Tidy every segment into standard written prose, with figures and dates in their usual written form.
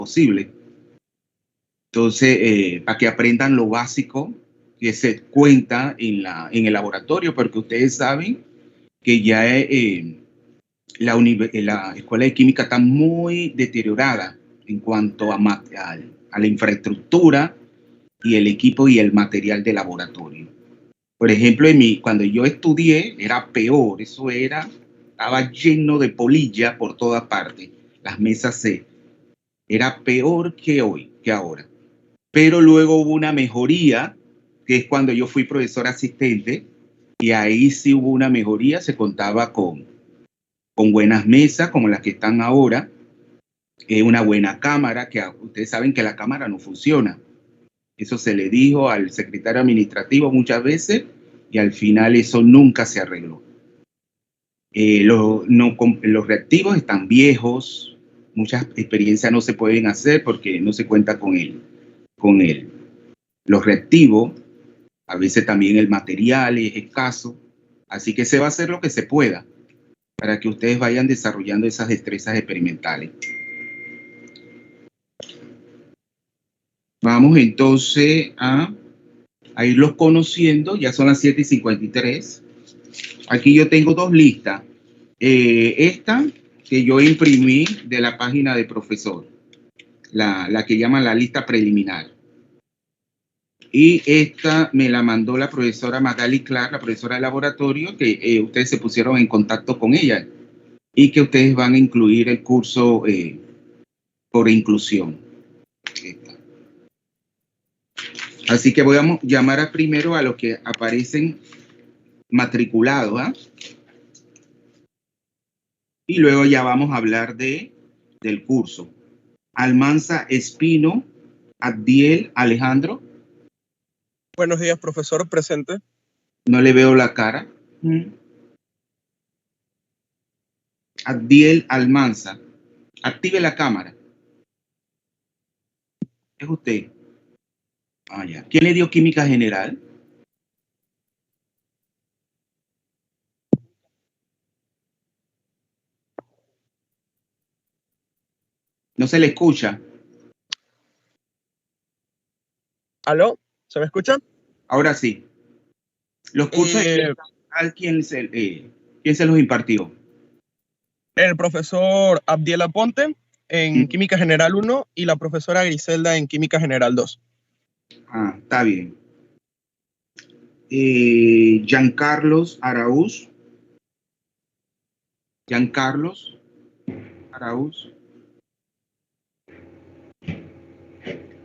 posible. Entonces, para que aprendan lo básico que se cuenta en el laboratorio, porque ustedes saben que ya la escuela de química está muy deteriorada en cuanto a la infraestructura y el equipo y el material de laboratorio. Por ejemplo, cuando yo estudié era peor, estaba lleno de polilla por toda parte, las mesas era peor que hoy, que ahora. Pero luego hubo una mejoría, que es cuando yo fui profesor asistente, y ahí sí hubo una mejoría, se contaba con buenas mesas como las que están ahora, una buena cámara, que ustedes saben que la cámara no funciona. Eso se le dijo al secretario administrativo muchas veces y al final eso nunca se arregló. Los reactivos están viejos, muchas experiencias no se pueden hacer porque no se cuenta con los reactivos. A veces también el material es escaso, así que se va a hacer lo que se pueda para que ustedes vayan desarrollando esas destrezas experimentales. Vamos entonces a irlos conociendo. Ya son las 7:53. Aquí yo tengo dos listas. Esta que yo imprimí de la página de profesor, la que llaman la lista preliminar. Y esta me la mandó la profesora Magali Clark, la profesora de laboratorio, que ustedes se pusieron en contacto con ella y que ustedes van a incluir el curso por inclusión. Así que voy a llamar primero a los que aparecen matriculados, ¿eh? Y luego ya vamos a hablar del curso. Almanza Espino, Abdiel Alejandro. Buenos días, profesor, presente. No le veo la cara. Abdiel Almanza. Active la cámara. Es usted. Ah, ya. ¿Quién le dio química general? No se le escucha. ¿Aló? ¿Se me escucha? Ahora sí. Los cursos ¿quién se los impartió? El profesor Abdiel Aponte en Química General 1 y la profesora Griselda en Química General 2. Ah, está bien. Giancarlos Araúz. Giancarlos Araúz.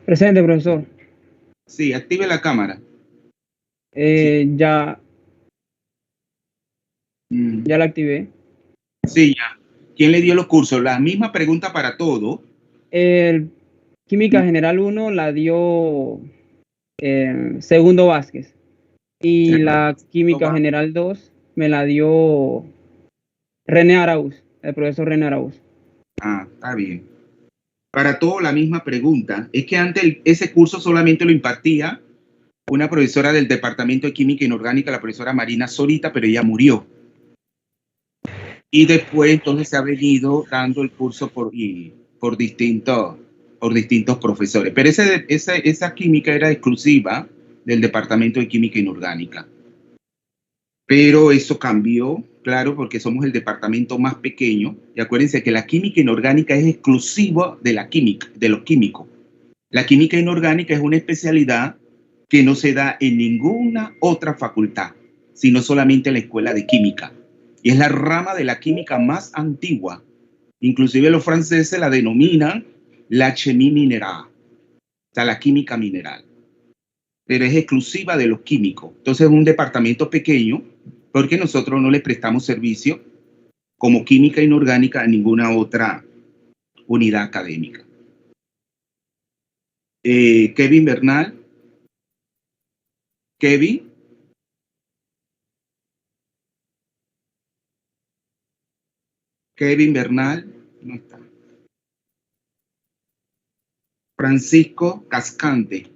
Presente, profesor. Sí, active la cámara. Sí. Ya la activé. Sí, ya. ¿Quién le dio los cursos? La misma pregunta para todo. Química General 1 la dio Segundo Vázquez. Y la Química General 2 me la dio René Araúz, el profesor René Araúz. Ah, está bien. Para todo la misma pregunta. Es que antes ese curso solamente lo impartía una profesora del Departamento de Química Inorgánica, la profesora Marina Zorita, pero ella murió. Y después entonces se ha venido dando el curso por distintos profesores. Pero esa química era exclusiva del Departamento de Química Inorgánica. Pero eso cambió, claro, porque somos el departamento más pequeño. Y acuérdense que la química inorgánica es exclusiva de la química, de los químicos. La química inorgánica es una especialidad que no se da en ninguna otra facultad, sino solamente en la escuela de química. Y es la rama de la química más antigua. Inclusive los franceses la denominan la chimie minérale, o sea, la química mineral. Pero es exclusiva de los químicos. Entonces es un departamento pequeño porque nosotros no le prestamos servicio como química inorgánica a ninguna otra unidad académica. Kevin Bernal. Kevin. Kevin Bernal. No está. Francisco Cascante.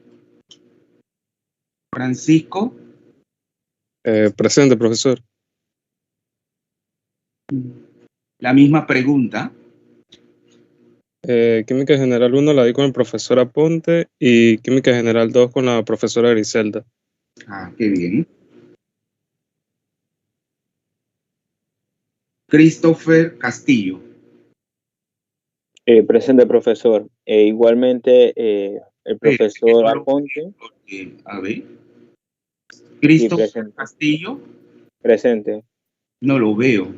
Francisco. Presente, profesor. La misma pregunta. Química General 1 la di con el profesor Aponte y Química General 2 con la profesora Griselda. Ah, qué bien. Christopher Castillo. Presente, profesor. Igualmente, el profesor Aponte. A ver. Christopher presente. Castillo. Presente. No lo veo.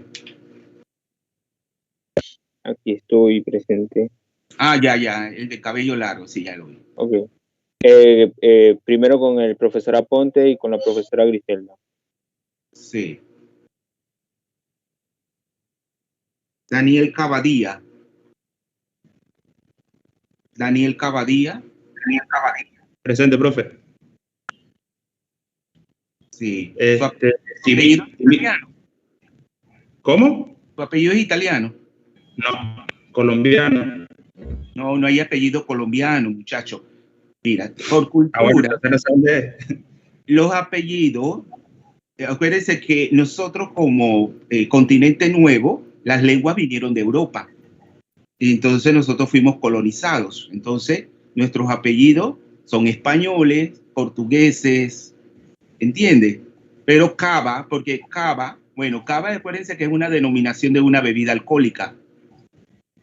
Aquí estoy presente. Ah, ya, el de cabello largo, sí, ya lo vi. Ok. Primero con el profesor Aponte y con la profesora Griselda. Sí. Daniel Cavadía. Daniel Cavadía. Presente, profe. Sí. Este, ¿Tu apellido es italiano? ¿Cómo? ¿Tu apellido es italiano? No, colombiano. No, no hay apellido colombiano, muchacho. Mira, por cultura, Bueno, entonces no sé dónde es. los apellidos, acuérdense que nosotros como continente nuevo, las lenguas vinieron de Europa. Y entonces nosotros fuimos colonizados. Entonces, nuestros apellidos son españoles, portugueses, ¿entiendes? Pero cava, porque cava, acuérdense que es una denominación de una bebida alcohólica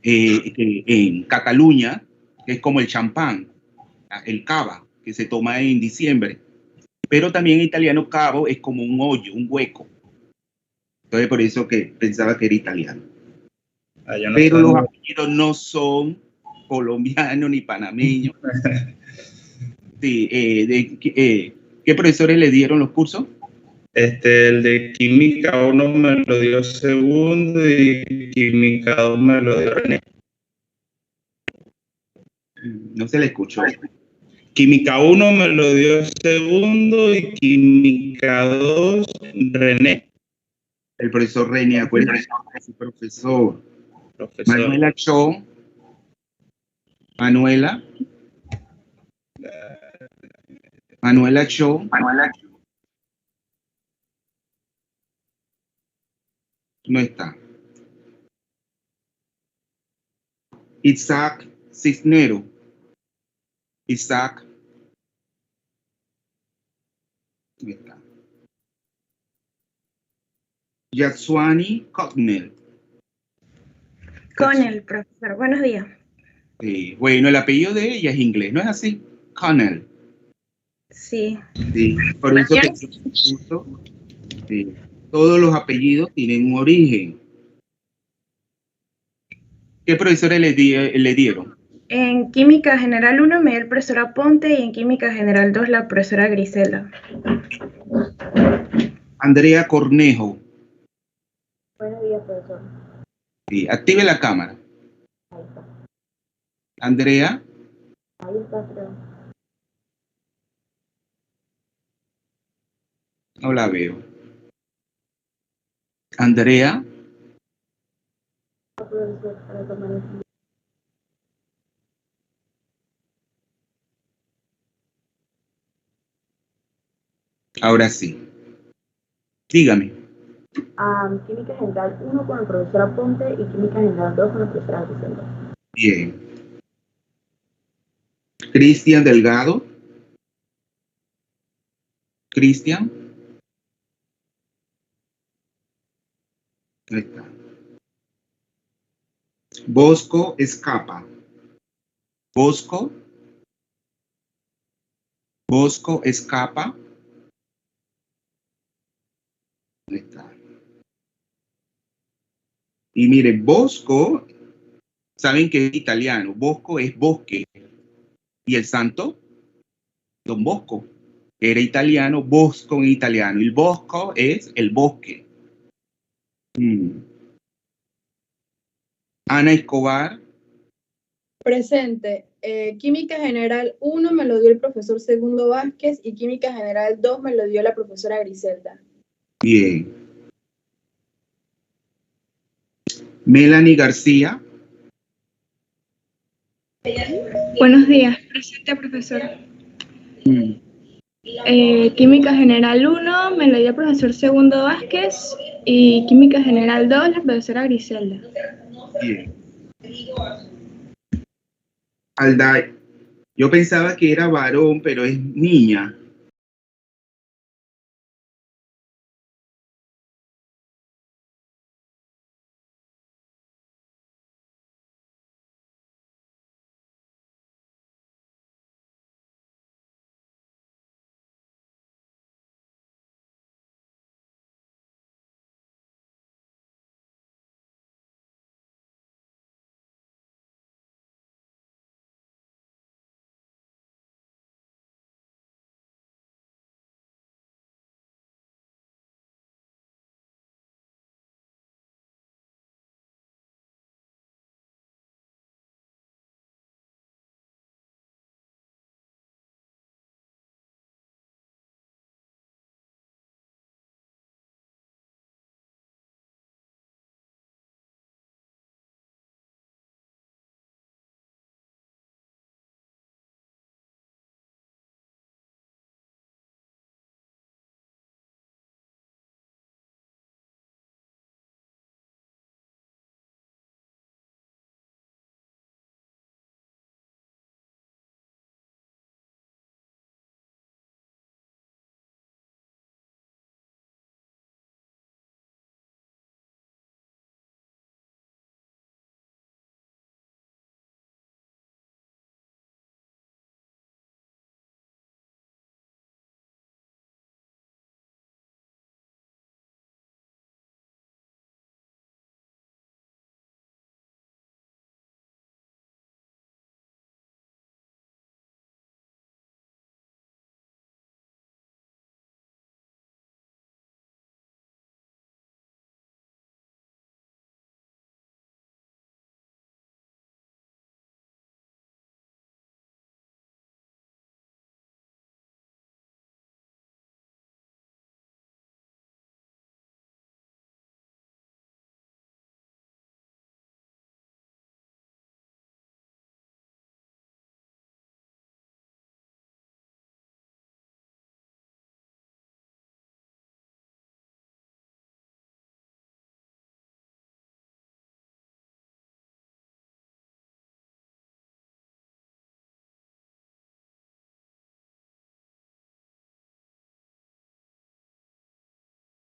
en Cataluña, que es como el champán, el cava, que se toma en diciembre. Pero también en italiano cavo es como un hoyo, un hueco. Entonces por eso que pensaba que era italiano. Pero los apellidos no son colombianos ni panameños. Sí, ¿qué profesores le dieron los cursos? El de Química 1 me lo dio segundo y Química 2 me lo dio René. No se le escuchó. Química 1 me lo dio segundo y Química 2 René. El profesor René, acuérdense, profesor. Manuela Cho. Manuela Cho. No está. Isaac Cisnero. Isaac. No está. Yatsuani Cognell. Con el profesor. Buenos días. Sí. Bueno, el apellido de ella es inglés, ¿no es así? Connell. Sí. Sí. Por eso que sí. Todos los apellidos tienen un origen. ¿Qué profesores le dieron? En Química General 1 me dio el profesor Aponte y en Química General 2 la profesora Griselda. Andrea Cornejo. Buenos días, profesor. Sí. Active la cámara. Ahí está. Andrea. Ahí está, creo. No la veo. Andrea. Ahora sí. Dígame. Química General 1 con el profesor Aponte y Química General 2 con la profesora Griselda. Bien. Cristian Delgado. Cristian. Ahí está. Bosco Escapa. Bosco Escapa. Ahí está. Y mire, Bosco, saben que es italiano. Bosco es bosque. Y el santo, Don Bosco, era italiano, Bosco en italiano. El Bosco es el bosque. Ana Escobar. Presente. Química General 1 me lo dio el profesor Segundo Vázquez y Química General 2 me lo dio la profesora Griselda. Bien. Melanie García. Buenos días. Presente, profesora. Química General 1 me lo dio el profesor Segundo Vázquez y Química General 2 la profesora Griselda. Bien. Alday. Yo pensaba que era varón, pero es niña.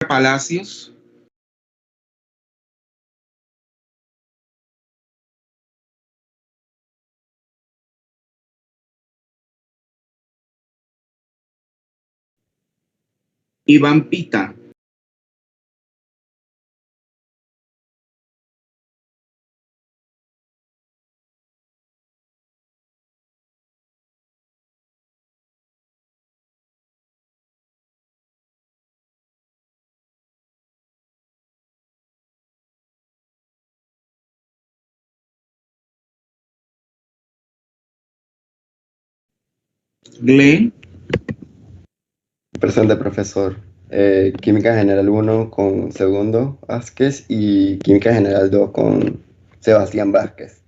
Palacios. Iván Pita. Glenn. Presente, profesor. Química General 1 con Segundo Vázquez y Química General 2 con Sebastián Vázquez.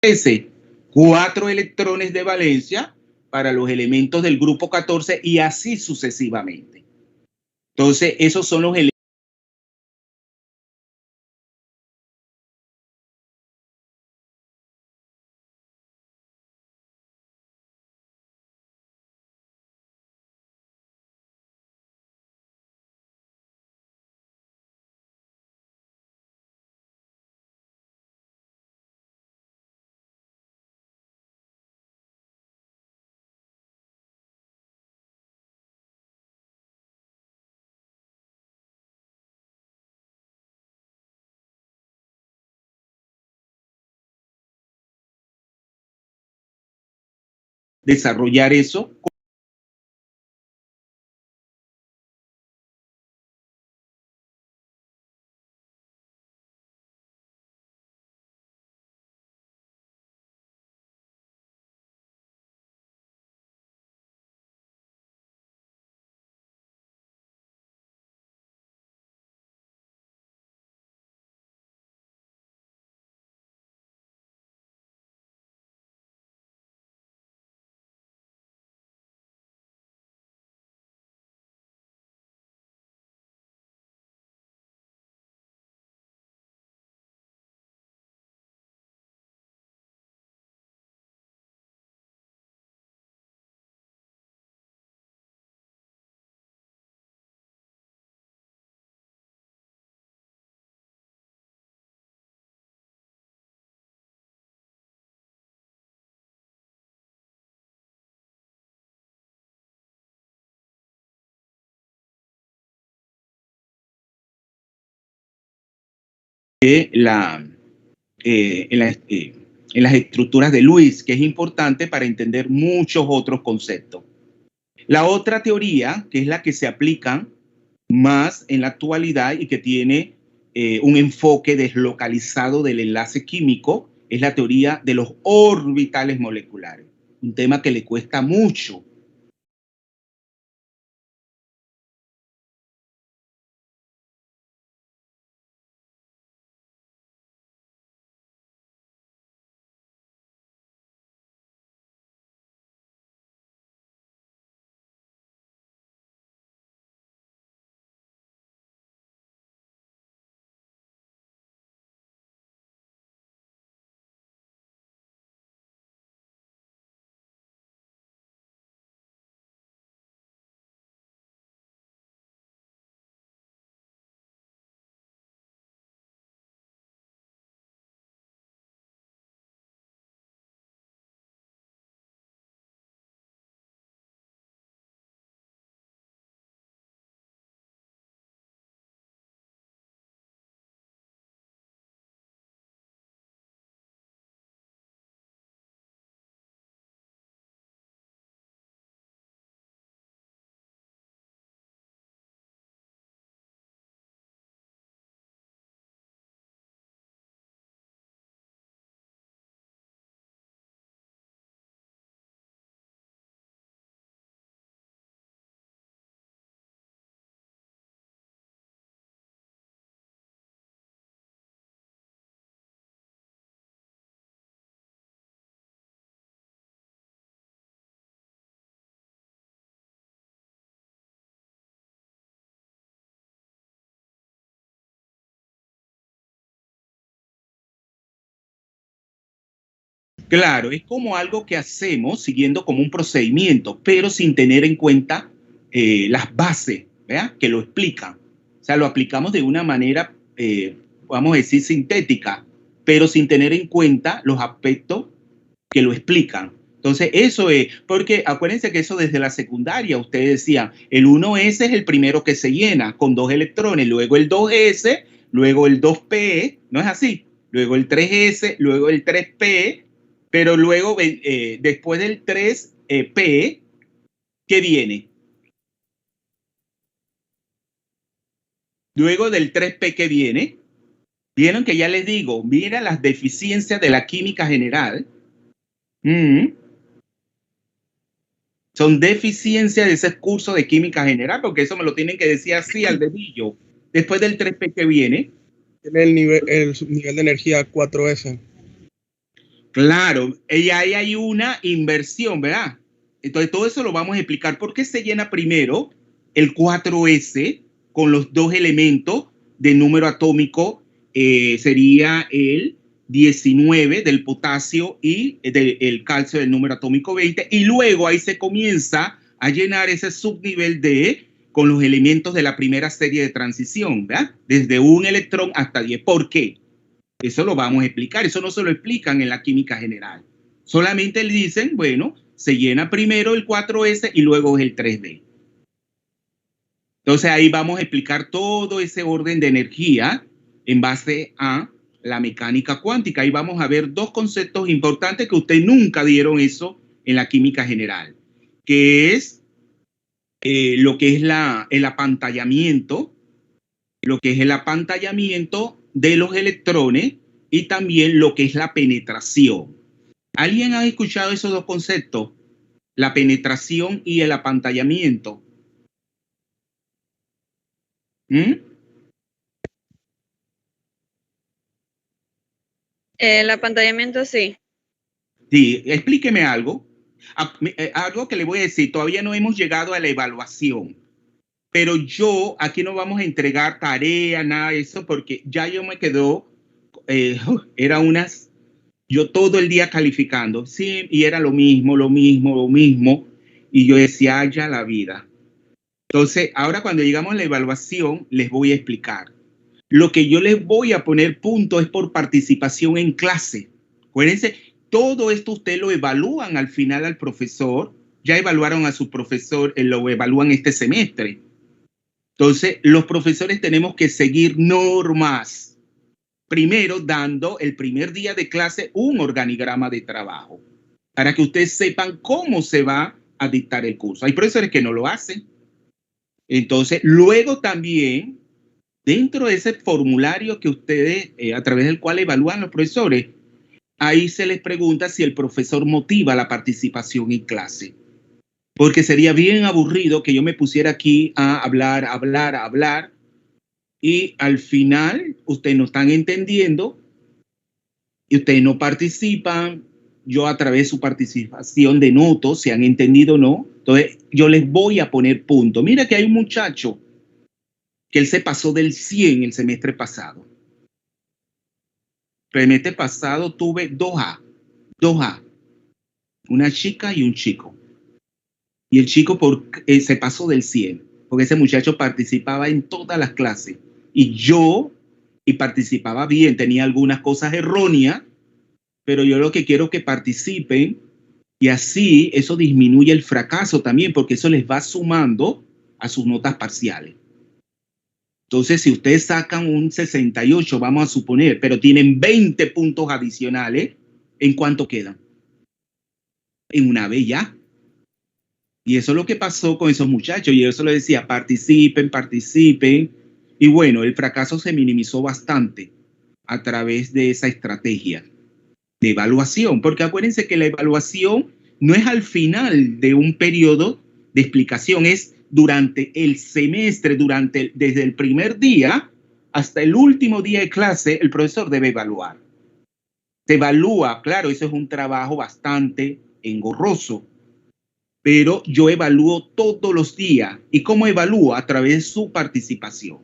13, 4 electrones de valencia para los elementos del grupo 14 y así sucesivamente. Entonces, esos son los elementos. Desarrollar eso. En las estructuras de Lewis, que es importante para entender muchos otros conceptos. La otra teoría, que es la que se aplica más en la actualidad y que tiene un enfoque deslocalizado del enlace químico, es la teoría de los orbitales moleculares, un tema que le cuesta mucho. Claro, es como algo que hacemos siguiendo como un procedimiento, pero sin tener en cuenta las bases, ¿verdad? Que lo explican. O sea, lo aplicamos de una manera, vamos a decir, sintética, pero sin tener en cuenta los aspectos que lo explican. Entonces, eso es, porque acuérdense que eso desde la secundaria, ustedes decían, el 1s es el primero que se llena con 2 electrones, luego el 2s, luego el 2p, ¿no es así? Luego el 3s, luego el 3p, pero luego, después del 3p, ¿qué viene? Luego del 3p, ¿qué viene? Vieron que ya les digo, mira las deficiencias de la química general. Son deficiencias de ese curso de química general, porque eso me lo tienen que decir así al dedillo. Después del 3p, ¿qué viene? Tiene el subnivel de energía 4s. Claro, y ahí hay una inversión, ¿verdad? Entonces todo eso lo vamos a explicar. ¿Por qué se llena primero el 4s con los dos elementos de número atómico? Sería el 19 del potasio y el calcio del número atómico 20, y luego ahí se comienza a llenar ese subnivel con los elementos de la primera serie de transición, ¿verdad? Desde un electrón hasta 10. ¿Por qué? Eso lo vamos a explicar. Eso no se lo explican en la química general. Solamente le dicen, bueno, se llena primero el 4s y luego el 3d. Entonces ahí vamos a explicar todo ese orden de energía en base a la mecánica cuántica. Ahí vamos a ver dos conceptos importantes que ustedes nunca dieron eso en la química general, que es lo que es el apantallamiento, de los electrones, y también lo que es la penetración. ¿Alguien ha escuchado esos dos conceptos? La penetración y el apantallamiento. El apantallamiento, sí. Sí, explíqueme algo. Algo que le voy a decir, todavía no hemos llegado a la evaluación, pero aquí no vamos a entregar tarea, nada de eso, porque ya yo me quedo, yo todo el día calificando, sí, y era lo mismo, y yo decía, ya la vida. Entonces, ahora cuando llegamos a la evaluación, les voy a explicar. Lo que yo les voy a poner punto es por participación en clase. Acuérdense, todo esto ustedes lo evalúan al final al profesor. Ya evaluaron a su profesor, lo evalúan este semestre. Entonces, los profesores tenemos que seguir normas. Primero, dando el primer día de clase un organigrama de trabajo, para que ustedes sepan cómo se va a dictar el curso. Hay profesores que no lo hacen. Entonces, luego también, dentro de ese formulario que ustedes, a través del cual evalúan los profesores, ahí se les pregunta si el profesor motiva la participación en clase. Porque sería bien aburrido que yo me pusiera aquí a hablar, y al final ustedes no están entendiendo y ustedes no participan. Yo a través de su participación denoto si han entendido o no. Entonces yo les voy a poner punto. Mira que hay un muchacho que él se pasó del 100 el semestre pasado. El semestre pasado tuve 2A, una chica y un chico. Y el chico se pasó del 100, porque ese muchacho participaba en todas las clases. Y participaba bien, tenía algunas cosas erróneas, pero yo lo que quiero es que participen, y así eso disminuye el fracaso también, porque eso les va sumando a sus notas parciales. Entonces, si ustedes sacan un 68, vamos a suponer, pero tienen 20 puntos adicionales, ¿en cuánto quedan? En una B ya. Y eso es lo que pasó con esos muchachos. Y eso les decía, participen. Y bueno, el fracaso se minimizó bastante a través de esa estrategia de evaluación. Porque acuérdense que la evaluación no es al final de un periodo de explicación, es durante el semestre, desde el primer día hasta el último día de clase, el profesor debe evaluar. Se evalúa, claro, eso es un trabajo bastante engorroso, pero yo evalúo todos los días. ¿Y cómo evalúo? A través de su participación.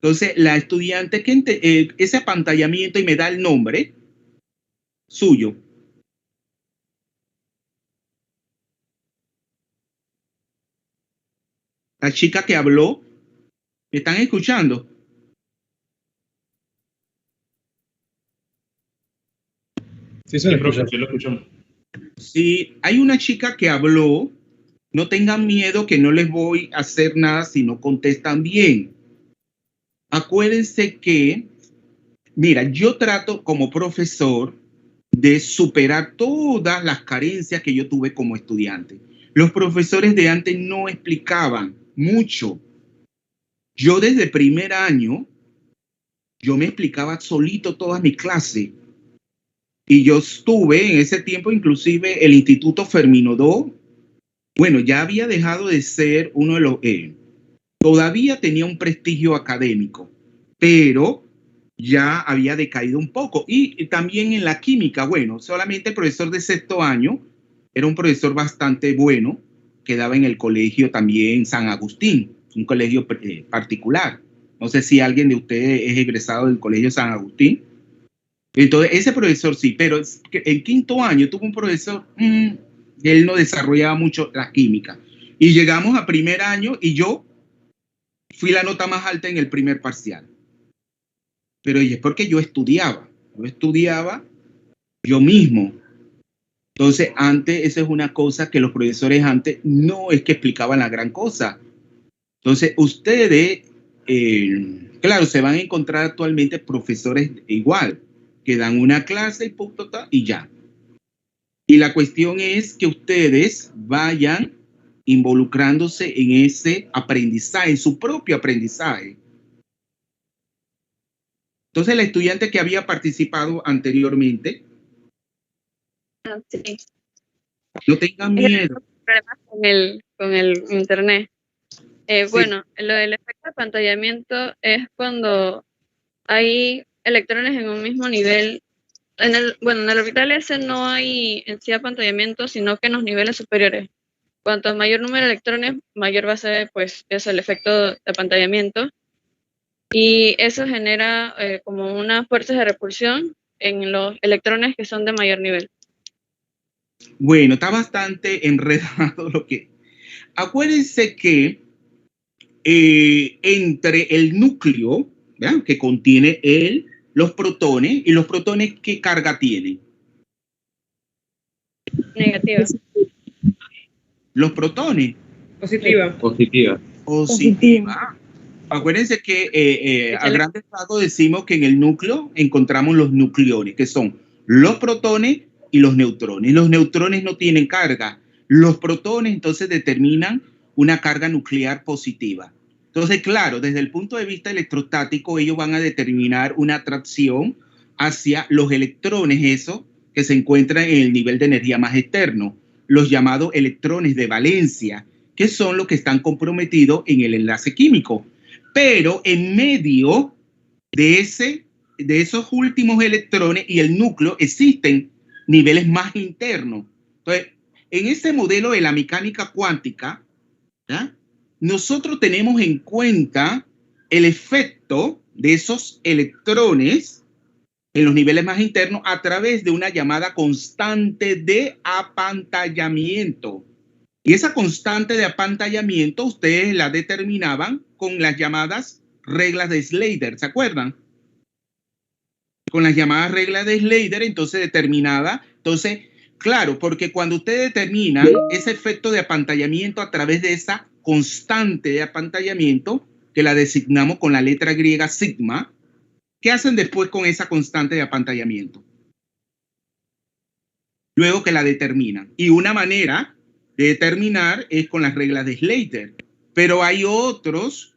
Entonces, la estudiante que ese apantallamiento y me da el nombre suyo. La chica que habló, ¿me están escuchando? Sí, se lo escuchamos. Si hay una chica que habló, no tengan miedo que no les voy a hacer nada si no contestan bien. Acuérdense que, mira, yo trato como profesor de superar todas las carencias que yo tuve como estudiante. Los profesores de antes no explicaban mucho. Yo desde primer año, yo me explicaba solito todas mis clases. Y yo estuve en ese tiempo, inclusive el Instituto Fermín Odoa, bueno, ya había dejado de ser uno de los... todavía tenía un prestigio académico, pero ya había decaído un poco. Y también en la química, bueno, solamente el profesor de sexto año era un profesor bastante bueno, que daba en el colegio también San Agustín, un colegio particular. No sé si alguien de ustedes es egresado del colegio San Agustín. Entonces, ese profesor sí, pero en quinto año tuvo un profesor, él no desarrollaba mucho la química. Y llegamos a primer año y yo fui la nota más alta en el primer parcial. Pero es porque yo estudiaba yo mismo. Entonces, antes, esa es una cosa que los profesores antes no es que explicaban la gran cosa. Entonces, ustedes, claro, se van a encontrar actualmente profesores igual, que dan una clase y punto, y ya. Y la cuestión es que ustedes vayan involucrándose en ese aprendizaje, en su propio aprendizaje. Entonces, el estudiante que había participado anteriormente, sí. No tengan miedo. Problemas con el internet. Sí. Bueno, lo del efecto de apantallamiento es cuando hay electrones en un mismo nivel. En el orbital S no hay en sí apantallamiento, sino que en los niveles superiores. Cuanto mayor número de electrones, mayor va a ser, pues, el efecto de apantallamiento. Y eso genera como unas fuerzas de repulsión en los electrones que son de mayor nivel. Bueno, está bastante enredado lo que... Acuérdense que entre el núcleo, ¿verdad?, que contiene los protones, y los protones, ¿qué carga tienen? Negativa. Los protones. Positiva. Positiva. Positiva. Acuérdense que a grandes rasgos decimos que en el núcleo encontramos los nucleones, que son los protones y los neutrones. Los neutrones no tienen carga. Los protones entonces determinan una carga nuclear positiva. Entonces, claro, desde el punto de vista electrostático, ellos van a determinar una atracción hacia los electrones, esos que se encuentran en el nivel de energía más externo, los llamados electrones de valencia, que son los que están comprometidos en el enlace químico. Pero en medio de esos últimos electrones y el núcleo existen niveles más internos. Entonces, en este modelo de la mecánica cuántica, ¿ya?, nosotros tenemos en cuenta el efecto de esos electrones en los niveles más internos a través de una llamada constante de apantallamiento. Y esa constante de apantallamiento ustedes la determinaban con las llamadas reglas de Slater, ¿se acuerdan? Con las llamadas reglas de Slater, entonces determinada, entonces, claro, porque cuando ustedes determinan ese efecto de apantallamiento a través de esa constante de apantallamiento, que la designamos con la letra griega sigma, ¿qué hacen después con esa constante de apantallamiento? Luego que la determinan. Y una manera de determinar es con las reglas de Slater. Pero hay otros,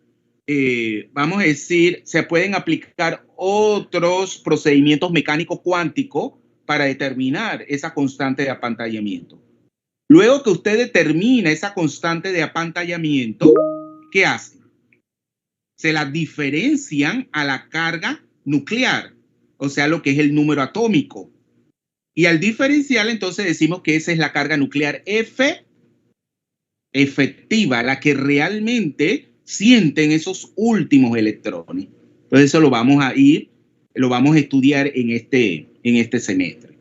vamos a decir, se pueden aplicar otros procedimientos mecánicos cuánticos para determinar esa constante de apantallamiento. Luego que usted determina esa constante de apantallamiento, ¿qué hacen? Se la diferencian a la carga nuclear, o sea, lo que es el número atómico. Y al diferencial, entonces decimos que esa es la carga nuclear efectiva, la que realmente sienten esos últimos electrones. Entonces eso lo vamos a estudiar en este semestre.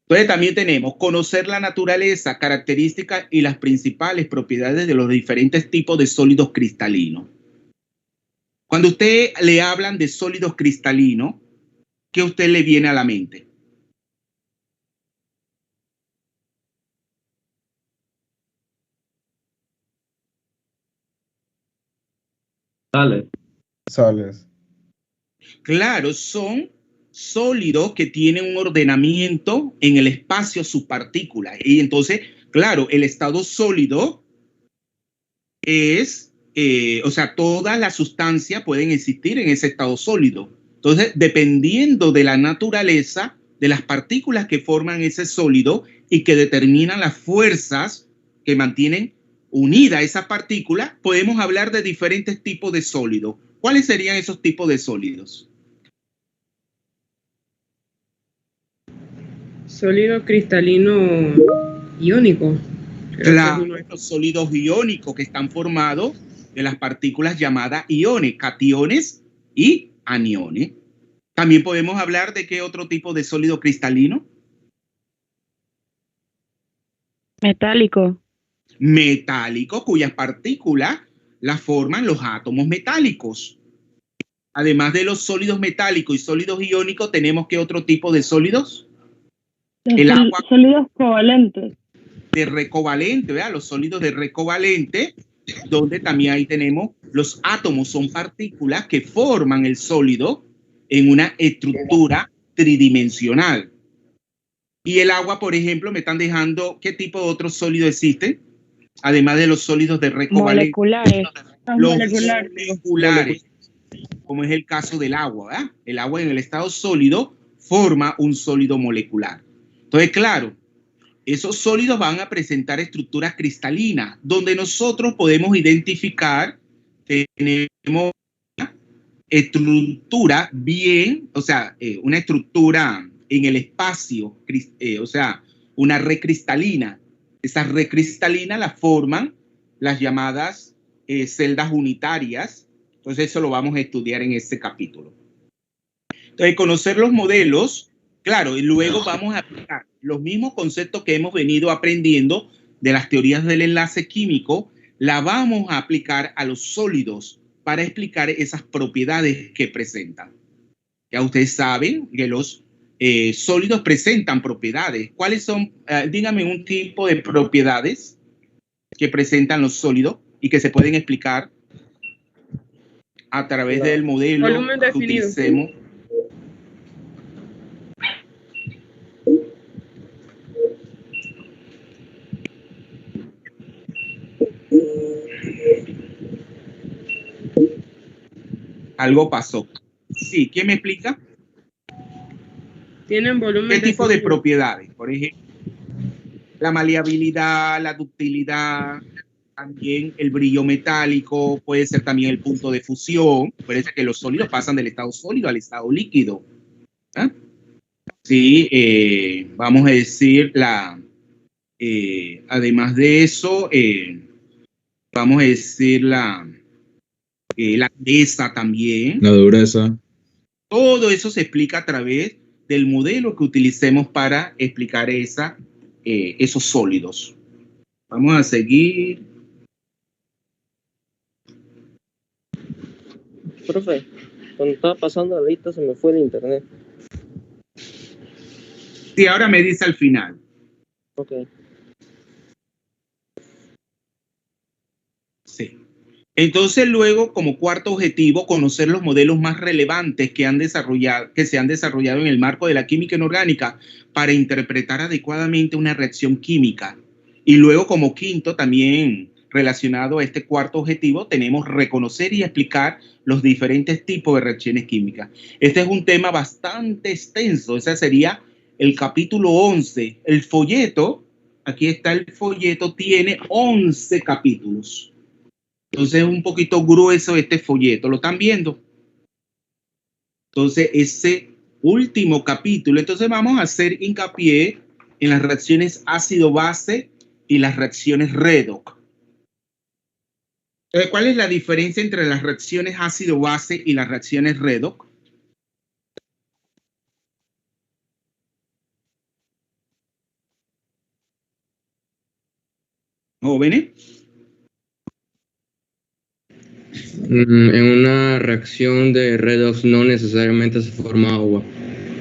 Entonces también tenemos conocer la naturaleza, características y las principales propiedades de los diferentes tipos de sólidos cristalinos. Cuando usted le hablan de sólidos cristalinos, ¿qué a usted le viene a la mente? Sales. Claro, son sólidos que tienen un ordenamiento en el espacio subpartículas. Y entonces, claro, el estado sólido es, o sea, todas las sustancias pueden existir en ese estado sólido. Entonces, dependiendo de la naturaleza de las partículas que forman ese sólido y que determinan las fuerzas que mantienen unida esa partícula, podemos hablar de diferentes tipos de sólidos. ¿Cuáles serían esos tipos de sólidos? Sólido cristalino iónico. Claro, los sólidos iónicos que están formados de las partículas llamadas iones, cationes y aniones. También podemos hablar de qué otro tipo de sólido cristalino. Metálico. Metálico, cuyas partículas las forman los átomos metálicos. Además de los sólidos metálicos y sólidos iónicos, ¿tenemos qué otro tipo de sólidos? El agua. Sólidos covalentes. De recovalente, ¿verdad? Los sólidos de recovalente, donde también ahí tenemos los átomos, son partículas que forman el sólido en una estructura tridimensional. Y el agua, por ejemplo, me están dejando, ¿qué tipo de otros sólidos existen? Además de los sólidos de recovalente. Moleculares. Los moleculares, como es el caso del agua, ¿verdad? El agua en el estado sólido forma un sólido molecular. Entonces, claro, esos sólidos van a presentar estructuras cristalinas, donde nosotros podemos identificar, tenemos una estructura bien, o sea, una estructura en el espacio, o sea, una red cristalina. Esa red cristalina la forman las llamadas celdas unitarias. Entonces eso lo vamos a estudiar en este capítulo. Entonces, conocer los modelos, claro, y luego vamos a aplicar los mismos conceptos que hemos venido aprendiendo de las teorías del enlace químico, la vamos a aplicar a los sólidos para explicar esas propiedades que presentan. Ya ustedes saben que los sólidos presentan propiedades. ¿Cuáles son? Díganme un tipo de propiedades que presentan los sólidos y que se pueden explicar a través del modelo que utilicemos. Algo pasó. Sí, ¿quién me explica? Tienen volumen. ¿Qué tipo de propiedades? Por ejemplo, la maleabilidad, la ductilidad, también el brillo metálico, puede ser también el punto de fusión. Parece que los sólidos pasan del estado sólido al estado líquido. ¿Ah? Sí, vamos a decir además de eso, vamos a decir la dureza también. La dureza. Todo eso se explica a través del modelo que utilicemos para explicar esos sólidos. Vamos a seguir. Profe, cuando estaba pasando la lista se me fue el internet. Sí, ahora me dice al final. Ok. Sí. Entonces, luego, como cuarto objetivo, conocer los modelos más relevantes que se han desarrollado en el marco de la química inorgánica para interpretar adecuadamente una reacción química. Y luego, como quinto, también relacionado a este cuarto objetivo, tenemos reconocer y explicar los diferentes tipos de reacciones químicas. Este es un tema bastante extenso. Ese sería el capítulo 11. El folleto, aquí está el folleto, tiene 11 capítulos. Entonces es un poquito grueso este folleto, ¿lo están viendo? Entonces ese último capítulo, entonces vamos a hacer hincapié en las reacciones ácido-base y las reacciones redox. ¿Cuál es la diferencia entre las reacciones ácido-base y las reacciones redox? ¿Jóvenes? En una reacción de redox no necesariamente se forma agua,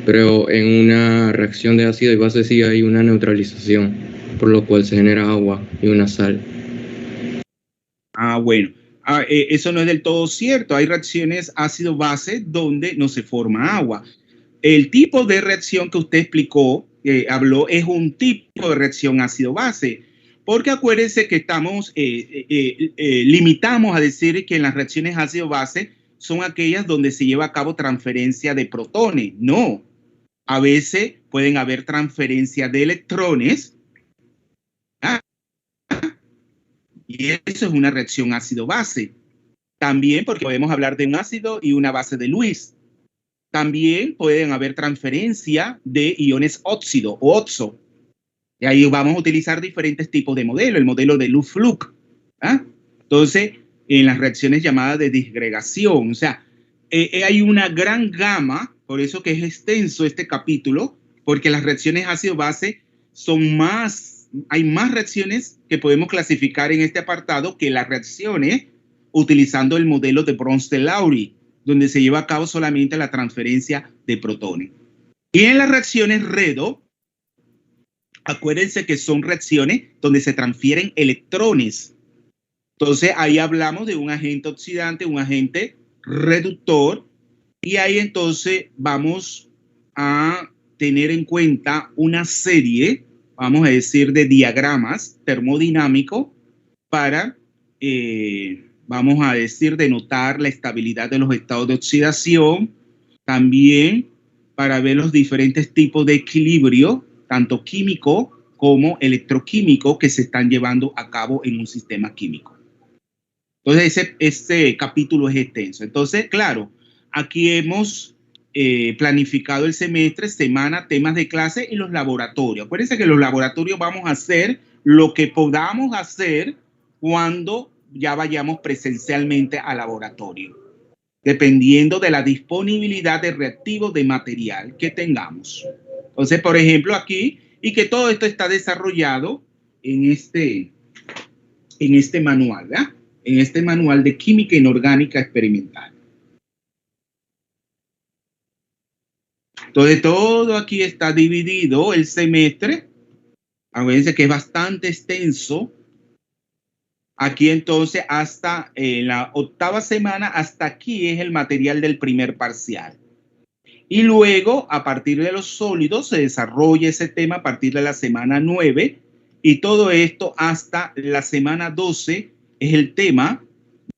pero en una reacción de ácido y base sí hay una neutralización, por lo cual se genera agua y una sal. Bueno. Eso no es del todo cierto. Hay reacciones ácido-base donde no se forma agua. El tipo de reacción que usted explicó, habló, es un tipo de reacción ácido-base. Porque acuérdense que estamos, limitamos a decir que en las reacciones ácido-base son aquellas donde se lleva a cabo transferencia de protones. No, a veces pueden haber transferencia de electrones. Y eso es una reacción ácido-base. También porque podemos hablar de un ácido y una base de Lewis. También pueden haber transferencia de iones óxido o oxo. Y ahí vamos a utilizar diferentes tipos de modelos, el modelo de Luft-Fluch. Entonces, en las reacciones llamadas de disgregación, o sea, hay una gran gama, por eso que es extenso este capítulo, porque las reacciones ácido-base son más, hay más reacciones que podemos clasificar en este apartado que las reacciones utilizando el modelo de Bronsted-Lowry, donde se lleva a cabo solamente la transferencia de protones. Y en las reacciones redo, acuérdense que son reacciones donde se transfieren electrones. Entonces, ahí hablamos de un agente oxidante, un agente reductor, y ahí entonces vamos a tener en cuenta una serie, vamos a decir, de diagramas termodinámicos para, vamos a decir, denotar la estabilidad de los estados de oxidación, también para ver los diferentes tipos de equilibrio, tanto químico como electroquímico, que se están llevando a cabo en un sistema químico. Entonces, ese capítulo es extenso. Entonces, claro, aquí hemos planificado el semestre, semana, temas de clase y los laboratorios. Acuérdense que los laboratorios vamos a hacer lo que podamos hacer cuando ya vayamos presencialmente al laboratorio, dependiendo de la disponibilidad de reactivos de material que tengamos. Entonces, por ejemplo, aquí, y que todo esto está desarrollado en este manual, ¿verdad? En este manual de química inorgánica experimental. Entonces, todo aquí está dividido el semestre. Acuérdense que es bastante extenso. Aquí entonces hasta la 8ª semana, hasta aquí es el material del primer parcial. Y luego, a partir de los sólidos, se desarrolla ese tema a partir de la semana 9. Y todo esto hasta la semana 12 es el tema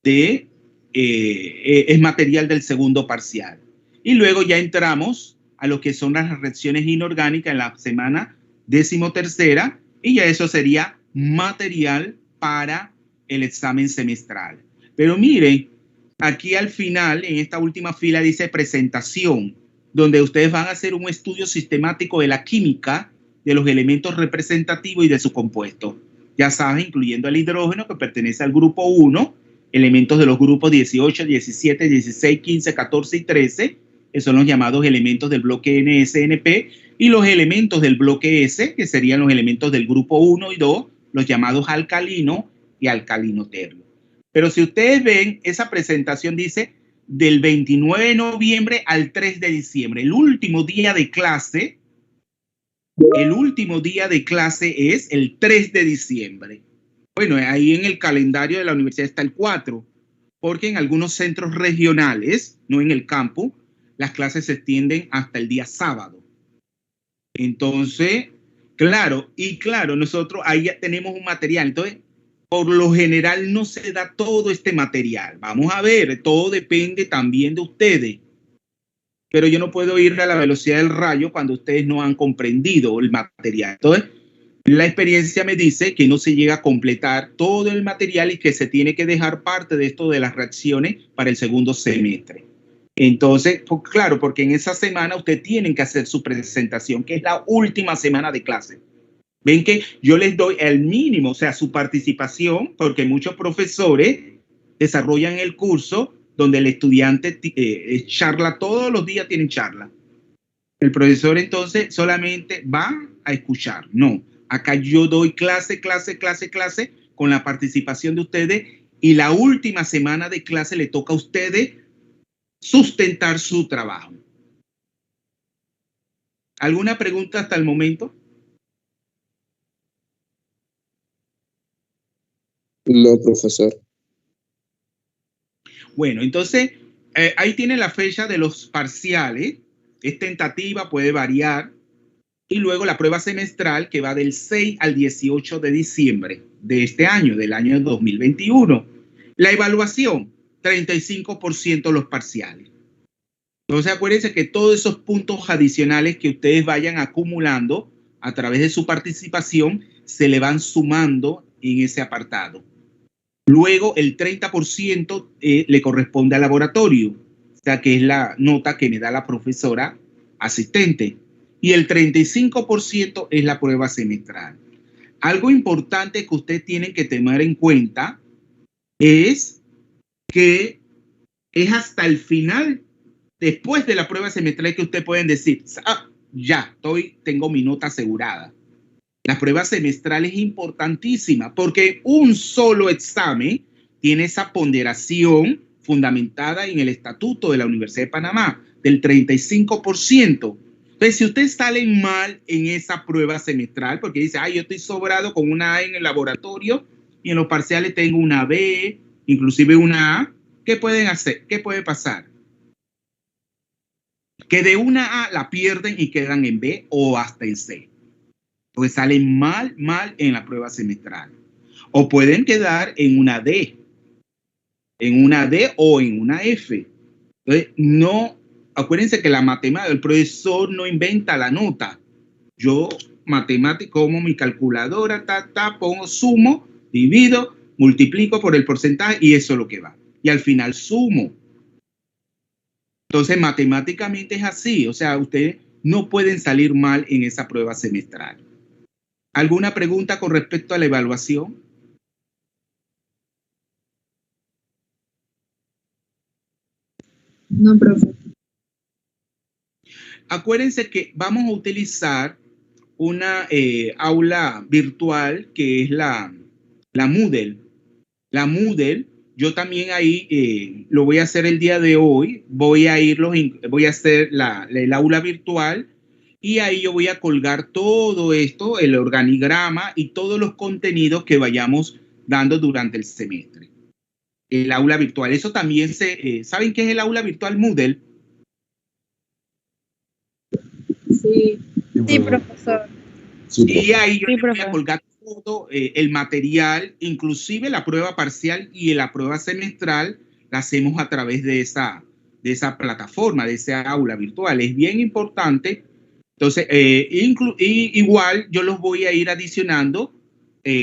de, es material del segundo parcial. Y luego ya entramos a lo que son las reacciones inorgánicas en la semana 13ª, y ya eso sería material para el examen semestral. Pero miren, aquí al final, en esta última fila dice presentación, donde ustedes van a hacer un estudio sistemático de la química de los elementos representativos y de su compuesto. Ya saben, incluyendo el hidrógeno, que pertenece al grupo 1, elementos de los grupos 18, 17, 16, 15, 14 y 13, que son los llamados elementos del bloque N-SNP, y los elementos del bloque S, que serían los elementos del grupo 1 y 2, los llamados alcalino y alcalino terno. Pero si ustedes ven, esa presentación dice del 29 de noviembre al 3 de diciembre. El último día de clase es el 3 de diciembre. Bueno, ahí en el calendario de la universidad está el 4, porque en algunos centros regionales, no en el campo, las clases se extienden hasta el día sábado. Entonces, claro, nosotros ahí ya tenemos un material. Entonces, por lo general no se da todo este material. Vamos a ver, todo depende también de ustedes. Pero yo no puedo ir a la velocidad del rayo cuando ustedes no han comprendido el material. Entonces, la experiencia me dice que no se llega a completar todo el material y que se tiene que dejar parte de esto de las reacciones para el segundo semestre. Entonces, pues, claro, porque en esa semana ustedes tienen que hacer su presentación, que es la última semana de clase. Ven que yo les doy el mínimo, o sea, su participación, porque muchos profesores desarrollan el curso donde el estudiante charla todos los días, tienen charla. El profesor entonces solamente va a escuchar. No, acá yo doy clase con la participación de ustedes, y la última semana de clase le toca a ustedes sustentar su trabajo. ¿Alguna pregunta hasta el momento? No, profesor. Bueno, entonces ahí tiene la fecha de los parciales. Es tentativa, puede variar. Y luego la prueba semestral, que va del 6 al 18 de diciembre de este año, del año 2021. La evaluación, 35% los parciales. Entonces acuérdense que todos esos puntos adicionales que ustedes vayan acumulando a través de su participación se le van sumando en ese apartado. Luego el 30% le corresponde al laboratorio. O sea, que es la nota que me da la profesora asistente. Y el 35% es la prueba semestral. Algo importante que ustedes tienen que tener en cuenta es que es hasta el final, después de la prueba semestral, que ustedes pueden decir, ya, tengo mi nota asegurada. La prueba semestral es importantísima porque un solo examen tiene esa ponderación fundamentada en el Estatuto de la Universidad de Panamá del 35%. Entonces, si ustedes salen mal en esa prueba semestral, porque dice, yo estoy sobrado con una A en el laboratorio y en los parciales tengo una B, inclusive una A, ¿qué pueden hacer? ¿Qué puede pasar? Que de una A la pierden y quedan en B o hasta en C. Porque salen mal en la prueba semestral. O pueden quedar en una D o en una F. Entonces, acuérdense que la matemática, el profesor no inventa la nota. Yo, matemático, como mi calculadora, pongo, sumo, divido, multiplico por el porcentaje y eso es lo que va. Y al final sumo. Entonces, matemáticamente es así. O sea, ustedes no pueden salir mal en esa prueba semestral. ¿Alguna pregunta con respecto a la evaluación? No, profe. Acuérdense que vamos a utilizar una aula virtual que es la Moodle. La Moodle, yo también ahí lo voy a hacer el día de hoy. Voy a hacer el aula virtual y ahí yo voy a colgar todo esto, el organigrama y todos los contenidos que vayamos dando durante el semestre. El aula virtual. Eso también ¿saben qué es el aula virtual Moodle? Sí, profesor. Y ahí yo voy a colgar todo el material, inclusive la prueba parcial y la prueba semestral, la hacemos a través de esa plataforma, de esa aula virtual. Es bien importante. Entonces, igual yo los voy a ir adicionando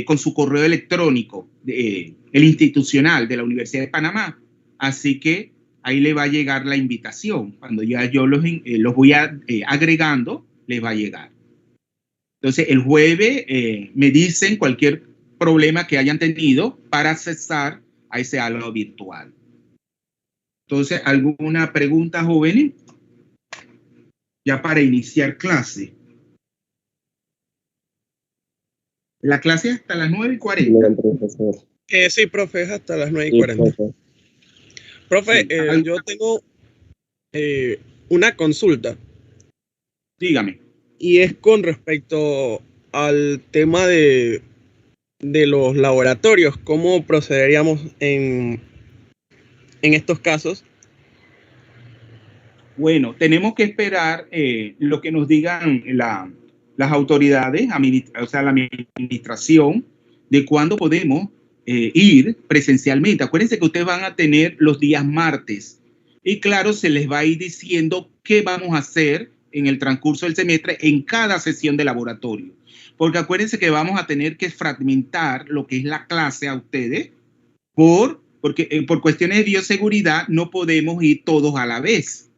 con su correo electrónico, el institucional de la Universidad de Panamá. Así que ahí le va a llegar la invitación. Cuando ya yo los voy agregando, les va a llegar. Entonces, el jueves me dicen cualquier problema que hayan tenido para accesar a ese aula virtual. Entonces, ¿alguna pregunta, jóvenes? Ya para iniciar clase. La clase es hasta las 9:40. Sí, profe, es hasta las 9:40. Profe, yo tengo una consulta. Dígame. Y es con respecto al tema de los laboratorios. ¿Cómo procederíamos en estos casos? Bueno, tenemos que esperar lo que nos digan las autoridades, o sea, la administración, de cuándo podemos ir presencialmente. Acuérdense que ustedes van a tener los días martes y claro, se les va a ir diciendo qué vamos a hacer en el transcurso del semestre en cada sesión de laboratorio. Porque acuérdense que vamos a tener que fragmentar lo que es la clase a ustedes porque por cuestiones de bioseguridad no podemos ir todos a la vez.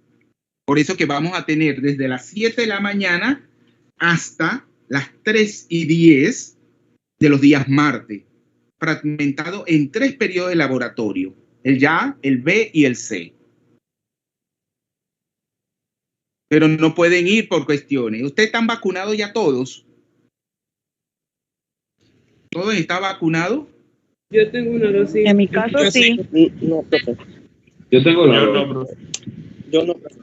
Por eso que vamos a tener desde las 7 de la mañana hasta las 3:10 de los días martes, fragmentado en 3 periodos de laboratorio, el A, el B y el C. Pero no pueden ir por cuestiones. ¿Ustedes están vacunados ya todos? ¿Todos están vacunados? Yo tengo una dosis. En mi caso, sí. No, profe. Yo tengo la dosis. Yo no, profe.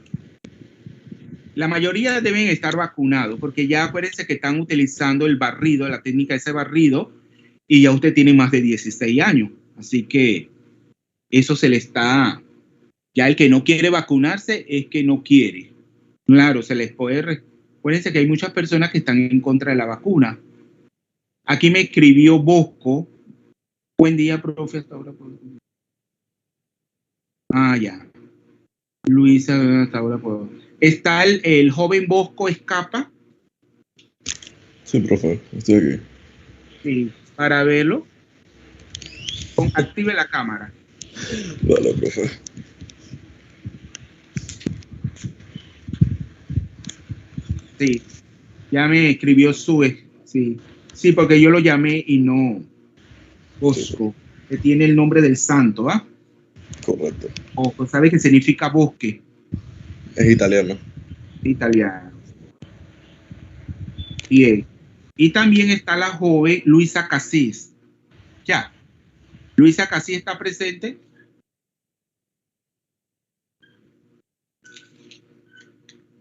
La mayoría deben estar vacunados porque ya acuérdense que están utilizando el barrido, la técnica de ese barrido, y ya usted tiene más de 16 años. Así que eso se le está... Ya el que no quiere vacunarse es que no quiere. Claro, se les puede... Acuérdense que hay muchas personas que están en contra de la vacuna. Aquí me escribió Bosco. Buen día, profe. Hasta ahora puedo... ya. Luisa, hasta ahora puedo... ¿Está el joven Bosco Escapa? Sí, profe, estoy aquí. Sí, para verlo. Active la cámara. Vale, profe. Sí, ya me escribió Sue. Sí, sí, porque yo lo llamé y no. Bosco, que tiene el nombre del santo, ¿ah? Correcto. Bosco, ¿sabe qué significa bosque? Es italiano. Italiano. Bien. Y también está la joven Luisa Casís. Ya. Luisa Casís está presente.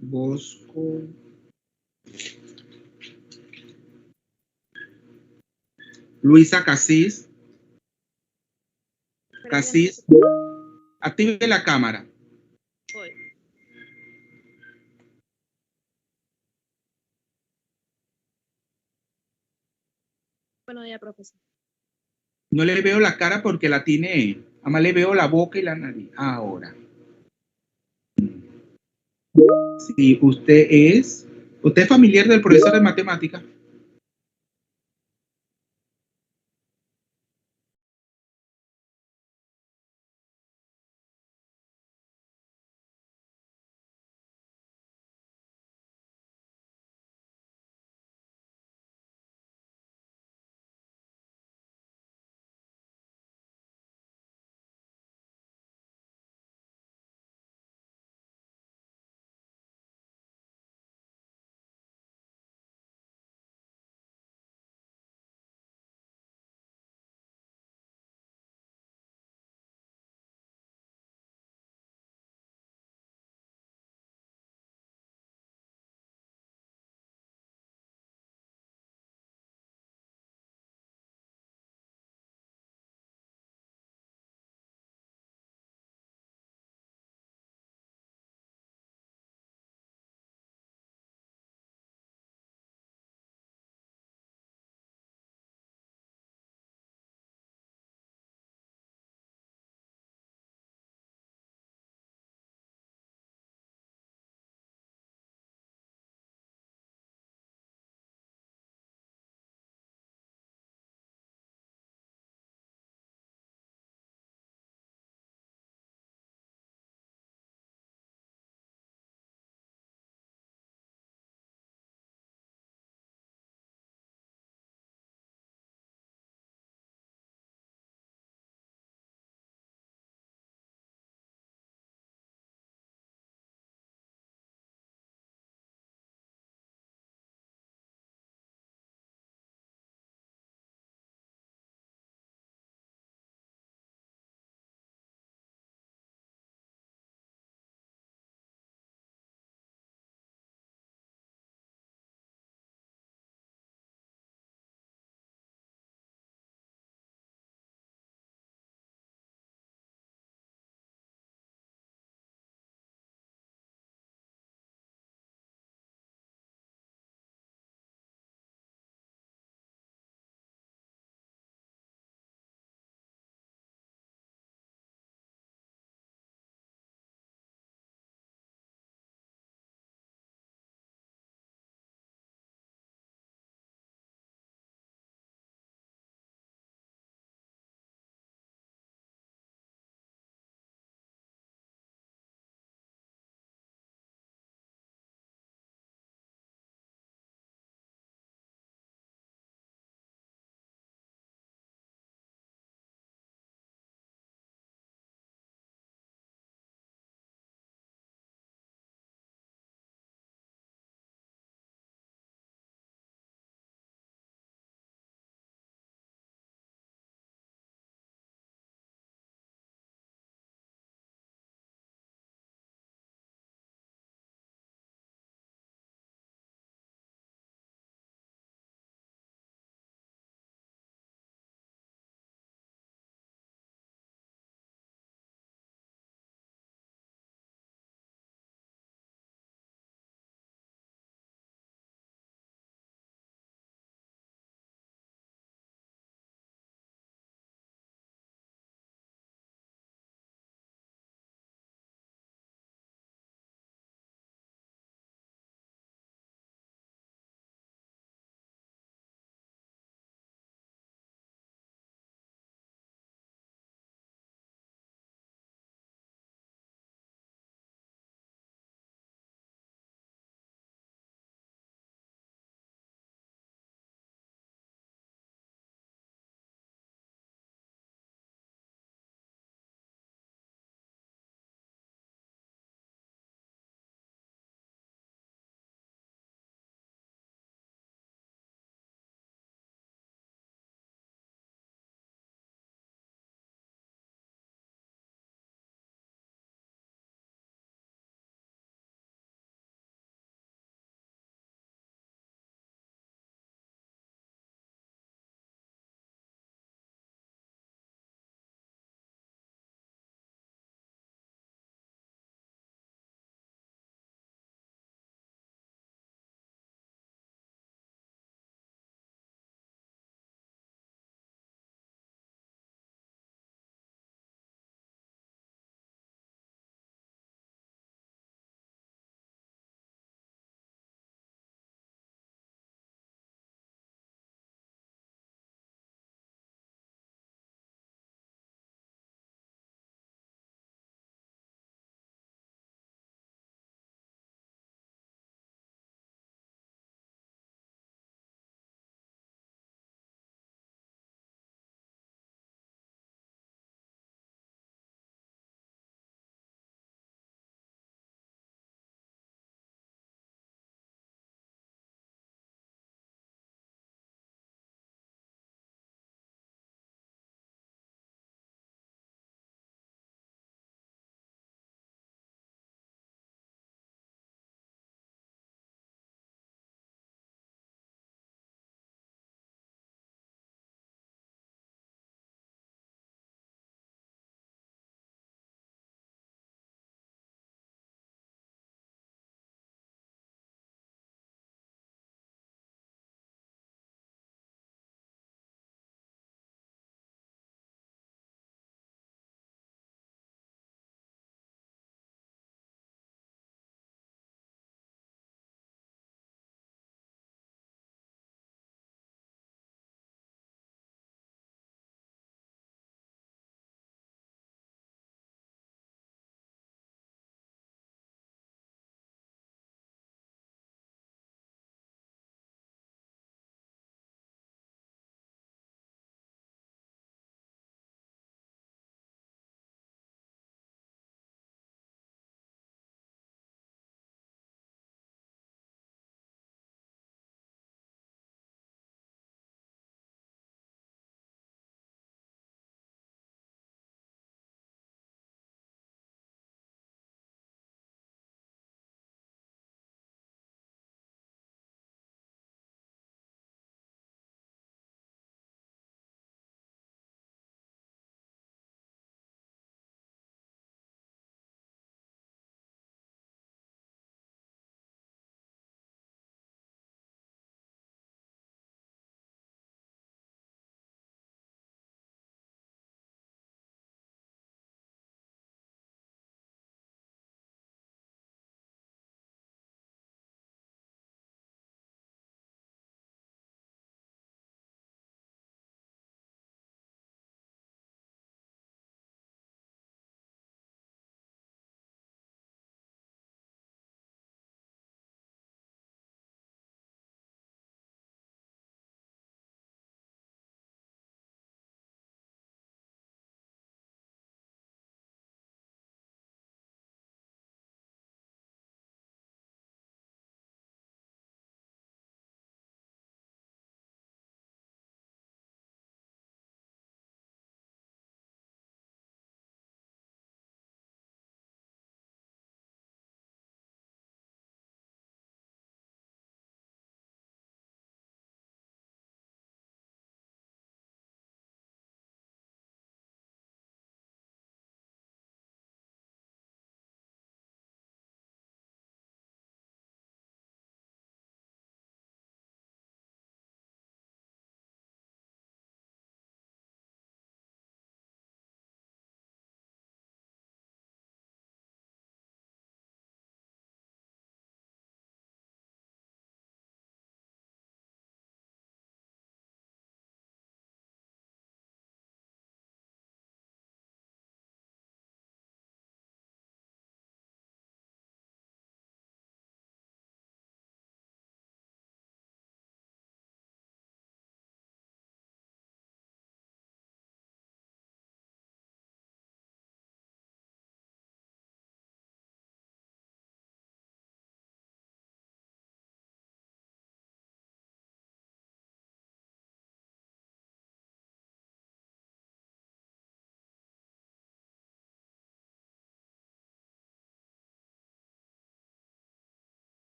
Bosco. Luisa Casís. Casís. Active la cámara. Bueno, ya, profesor. No le veo la cara porque la tiene. Además le veo la boca y la nariz. Ahora. Sí, usted es. ¿Usted es familiar del profesor de matemáticas?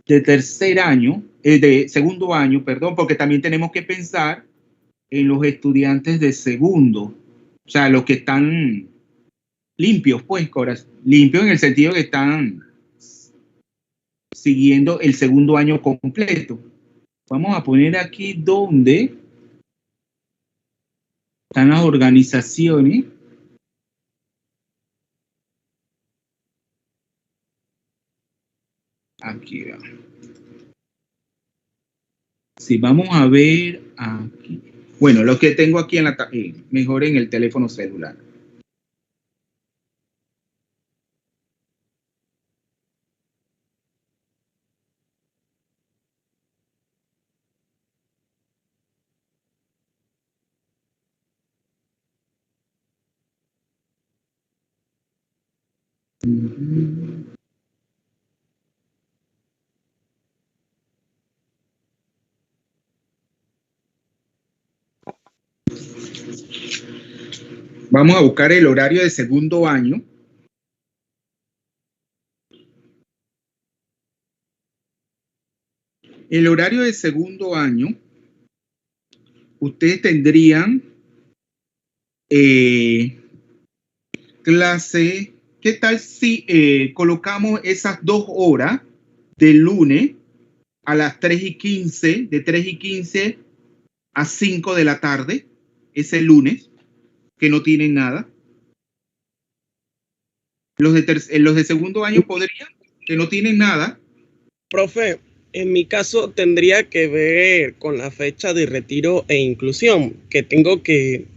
de tercer año, de segundo año, perdón, porque también tenemos que pensar en los estudiantes de segundo, o sea, los que están limpios, pues, limpios en el sentido que están siguiendo el segundo año completo. Vamos a poner aquí donde están las organizaciones. Aquí, si vamos a ver aquí. Bueno, lo que tengo aquí en la mejor en el teléfono celular. Vamos a buscar el horario de segundo año. El horario de segundo año, ustedes tendrían clase. ¿Qué tal si colocamos esas 2 horas de lunes a las 3:15, de 3:15 a 5 de la tarde, ese lunes, que no tienen nada? Los de segundo año podrían, que no tienen nada. Profe, en mi caso tendría que ver con la fecha de retiro e inclusión, que tengo que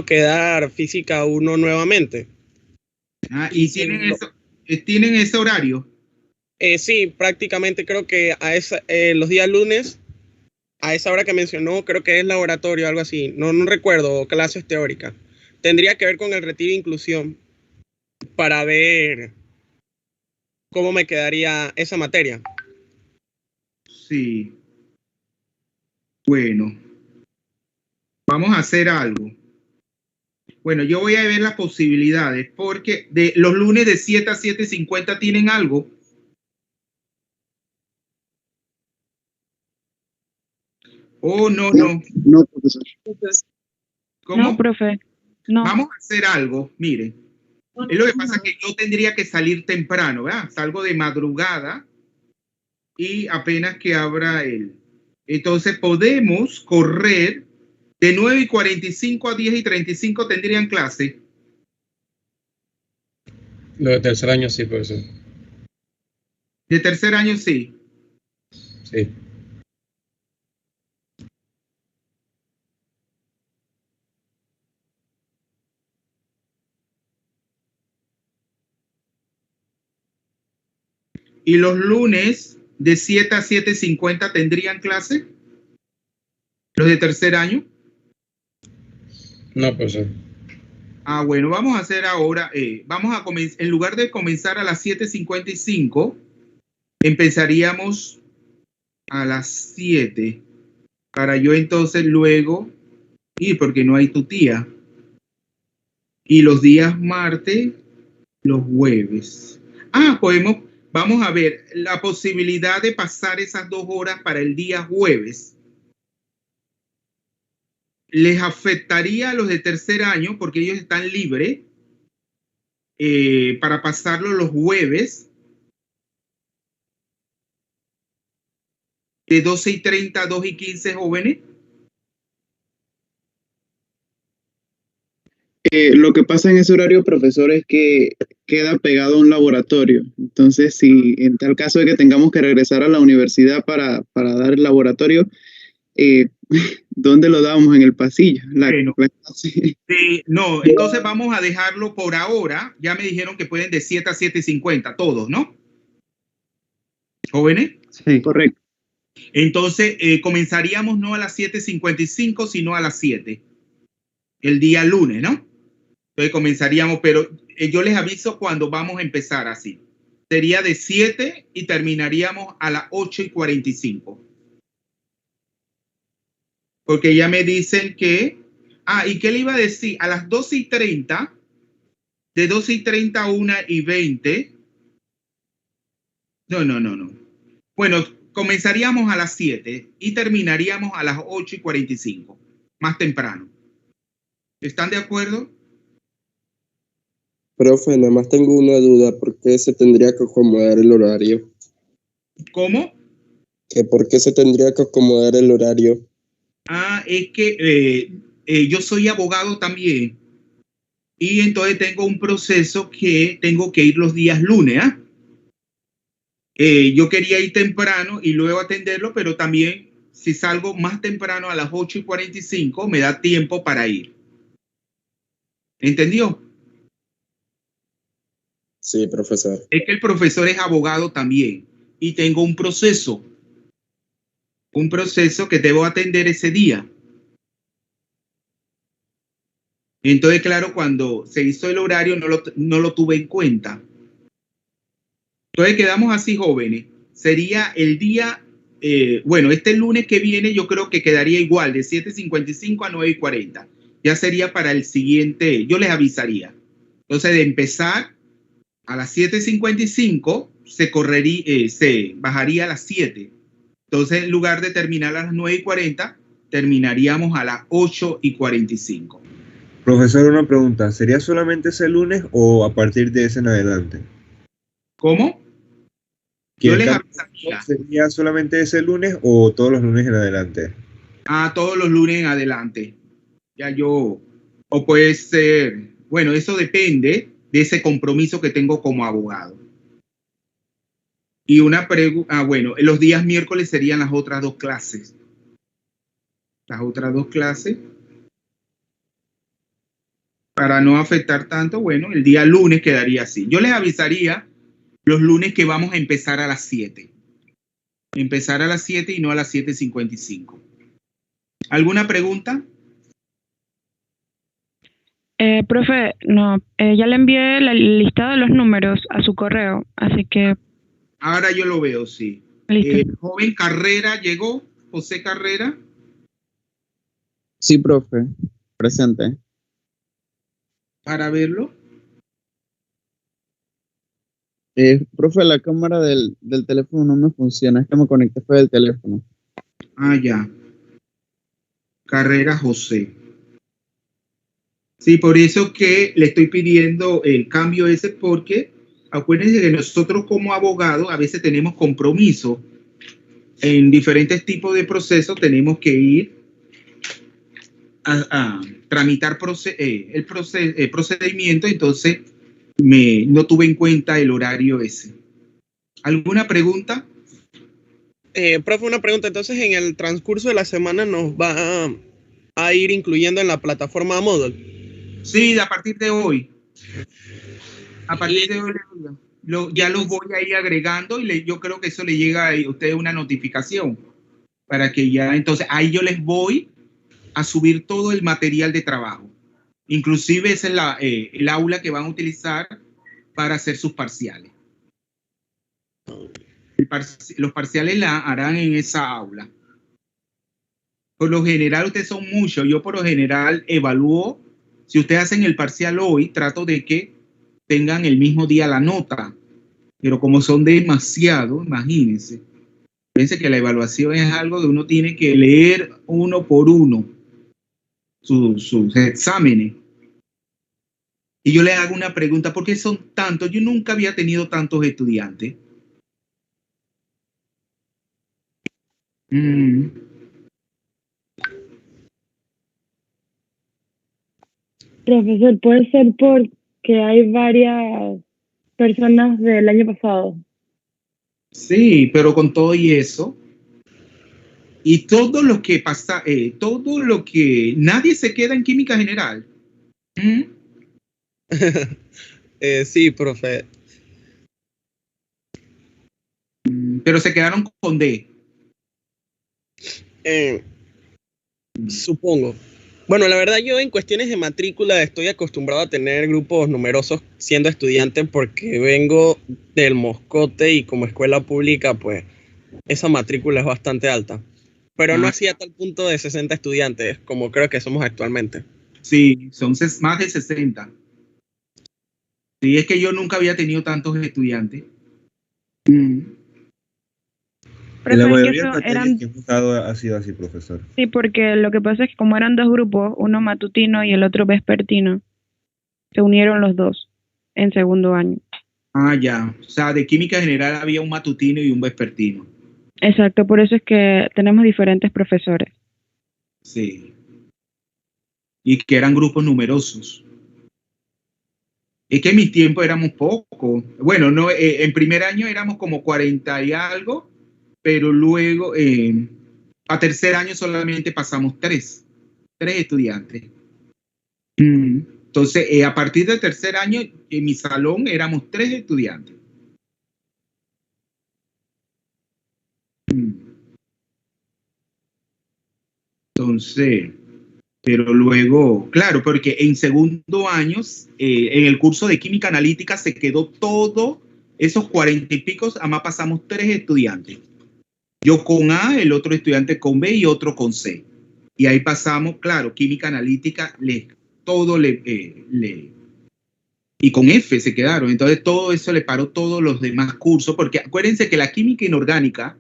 dar física 1 nuevamente. Ah, ¿y tienen ese horario? Sí, prácticamente creo que los días lunes, a esa hora que mencionó, creo que es laboratorio, algo así. No recuerdo, clases teóricas. Tendría que ver con el retiro e inclusión para ver cómo me quedaría esa materia. Sí. Bueno, vamos a hacer algo. Bueno, yo voy a ver las posibilidades, porque de los lunes de 7 a 7:50 tienen algo. Oh, no. No, profesor. ¿Cómo? No, profe. No. Vamos a hacer algo, miren. Es lo que pasa que yo tendría que salir temprano, ¿verdad? Salgo de madrugada y apenas que abra Entonces podemos correr de 9:45 a 10:35 tendrían clase. Lo de tercer año sí, profesor. De tercer año sí. Sí. ¿Y los lunes de 7 a 7:50 tendrían clase? ¿Los de tercer año? No, profesor. Ah, bueno, vamos a hacer ahora, vamos a comenzar, en lugar de comenzar a las 7:55, empezaríamos a las 7, para yo entonces luego ir, porque no hay tu tía. Y los días martes, los jueves. Ah, vamos a ver la posibilidad de pasar esas 2 horas para el día jueves. Les afectaría a los de tercer año porque ellos están libres para pasarlo los jueves de 12:30 a 2:15, jóvenes. Lo que pasa en ese horario, profesor, es que queda pegado a un laboratorio. Entonces, si en tal caso de que tengamos que regresar a la universidad para dar el laboratorio, ¿dónde lo damos? En el pasillo. No, entonces vamos a dejarlo por ahora. Ya me dijeron que pueden de 7 a 7:50, todos, ¿no? ¿Jóvenes? Sí, correcto. Entonces, comenzaríamos no a las 7:55, sino a las 7. El día lunes, ¿no? Entonces comenzaríamos, pero yo les aviso cuando vamos a empezar así. Sería de 7 y terminaríamos a las 8:45. Porque ya me dicen que... Ah, ¿y qué le iba a decir? A las 12:30, de 12:30 a 1:20, No. Bueno, comenzaríamos a las 7 y terminaríamos a las 8:45, más temprano. ¿Están de acuerdo? Profe, nada más tengo una duda. ¿Por qué se tendría que acomodar el horario? ¿Cómo? ¿Que por qué se tendría que acomodar el horario? Es que yo soy abogado también y entonces tengo un proceso que tengo que ir los días lunes. Yo quería ir temprano y luego atenderlo, pero también si salgo más temprano a las 8:45 me da tiempo para ir. ¿Entendió? Sí, profesor. Es que el profesor es abogado también y tengo un proceso que debo atender ese día. Entonces, claro, cuando se hizo el horario no lo tuve en cuenta. Entonces quedamos así, jóvenes. Sería el día, bueno, este lunes que viene yo creo que quedaría igual, de 7:55 a 9:40. Ya sería para el siguiente, yo les avisaría. Entonces, de empezar a las 7:55, se bajaría a las 7. Entonces, en lugar de terminar a las 9:40, terminaríamos a las 8:45. Profesor, una pregunta. ¿Sería solamente ese lunes o a partir de ese en adelante? ¿Cómo? Yo les avisaría. ¿Sería solamente ese lunes o todos los lunes en adelante? Todos los lunes en adelante. O puede ser, bueno, eso depende de ese compromiso que tengo como abogado. Y una pregunta, bueno, los días miércoles serían las otras dos clases. Las otras dos clases. Para no afectar tanto, bueno, el día lunes quedaría así. Yo les avisaría los lunes que vamos a empezar a las 7. Empezar a las 7 y no a las 7:55. ¿Alguna pregunta? Profe, no, ya le envié la lista de los números a su correo, así que... Ahora yo lo veo, sí. Listo. Joven Carrera llegó, José Carrera. Sí, profe, presente. Para verlo. Profe, la cámara del teléfono no me funciona, es que me conecté fue del teléfono. Ya. Carrera José. Sí, por eso que le estoy pidiendo el cambio ese, porque acuérdense que nosotros como abogados a veces tenemos compromiso en diferentes tipos de procesos, tenemos que ir a tramitar el procedimiento, entonces no tuve en cuenta el horario ese. ¿Alguna pregunta? Profe, una pregunta. Entonces, en el transcurso de la semana nos va a ir incluyendo en la plataforma Moodle. Sí, a partir de hoy. A partir de hoy ya los voy a ir agregando y yo creo que eso le llega a ustedes una notificación para que ya, entonces ahí yo les voy a subir todo el material de trabajo. Inclusive esa es el aula que van a utilizar para hacer sus parciales. Los parciales la harán en esa aula. Por lo general, ustedes son muchos. Yo por lo general evalúo. Si ustedes hacen el parcial hoy, trato de que tengan el mismo día la nota. Pero como son demasiado, imagínense. Fíjense que la evaluación es algo que uno tiene que leer uno por uno sus exámenes. Y yo les hago una pregunta, ¿por qué son tantos? Yo nunca había tenido tantos estudiantes. Profesor, puede ser porque hay varias personas del año pasado. Sí, pero con todo y eso, y todo lo que pasa, nadie se queda en química general. Sí, profe. Pero se quedaron con D. Supongo. Bueno, la verdad yo en cuestiones de matrícula estoy acostumbrado a tener grupos numerosos siendo estudiante porque vengo del Moscote y como escuela pública pues esa matrícula es bastante alta. Pero no así a tal punto de 60 estudiantes como creo que somos actualmente. Sí, son más de 60. Sí, es que yo nunca había tenido tantos estudiantes. En la Profe, es que mayoría de eso materias eran, que hemos dado ha sido así, profesor. sí, porque lo que pasa es que como eran dos grupos, uno matutino y el otro vespertino, se unieron los dos en segundo año. Ah, ya. O sea, de química general había un matutino y un vespertino. Exacto, por eso es que tenemos diferentes profesores. Sí. Y que eran grupos numerosos. Es que en mi tiempo éramos pocos. Bueno, no, en primer año éramos como 40 y algo, pero luego a tercer año solamente pasamos tres estudiantes. Entonces, a partir del tercer año, en mi salón éramos 3 estudiantes. Entonces, pero luego, claro, porque en segundo año, en el curso de química analítica se quedó todo, esos 40 y pico, además pasamos 3 estudiantes. Yo con A, el otro estudiante con B y otro con C. Y ahí pasamos, claro, química analítica, y con F se quedaron. Entonces todo eso le paró todos los demás cursos, porque acuérdense que la química inorgánica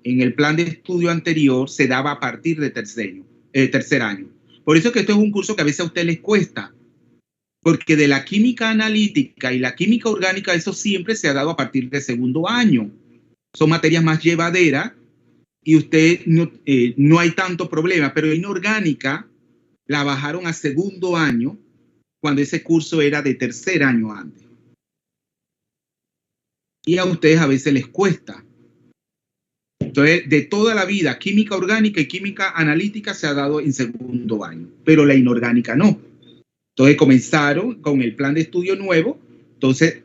en el plan de estudio anterior se daba a partir de tercer año. Por eso que esto es un curso que a veces a ustedes les cuesta, porque de la química analítica y la química orgánica eso siempre se ha dado a partir de segundo año. Son materias más llevaderas y usted no hay tanto problema, pero inorgánica la bajaron a segundo año cuando ese curso era de tercer año antes. Y a ustedes a veces les cuesta. Entonces, de toda la vida, química orgánica y química analítica se ha dado en segundo año, pero la inorgánica no. Entonces comenzaron con el plan de estudio nuevo. Entonces,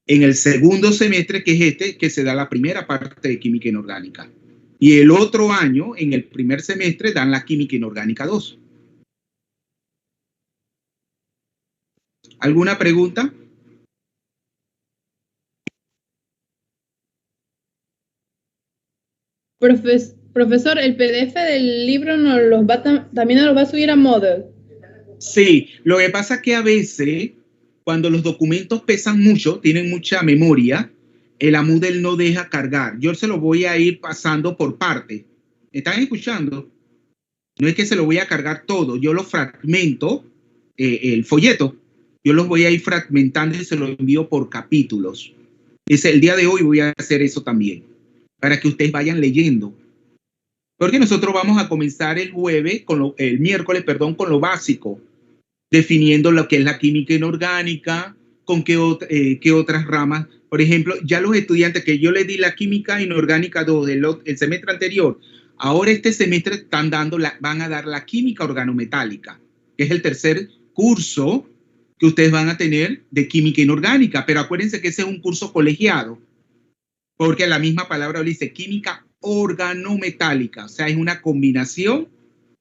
en el segundo semestre, que es este, que se da la primera parte de química inorgánica. Y el otro año, en el primer semestre, dan la química inorgánica 2. ¿Alguna pregunta? Profesor, el PDF del libro también nos lo va a subir a Moodle. Sí, lo que pasa es que a veces, cuando los documentos pesan mucho, tienen mucha memoria, el Moodle no deja cargar. Yo se lo voy a ir pasando por parte. ¿Me están escuchando? No es que se lo voy a cargar todo, yo lo fragmento, el folleto, yo los voy a ir fragmentando y se lo envío por capítulos. El día de hoy voy a hacer eso también, para que ustedes vayan leyendo. Porque nosotros vamos a comenzar el miércoles, con lo básico, definiendo lo que es la química inorgánica, con qué otras ramas. Por ejemplo, ya los estudiantes que yo les di la química inorgánica 2 el semestre anterior, ahora este semestre van a dar la química organometálica, que es el tercer curso que ustedes van a tener de química inorgánica. Pero acuérdense que ese es un curso colegiado, porque la misma palabra lo dice, química organometálica, o sea, es una combinación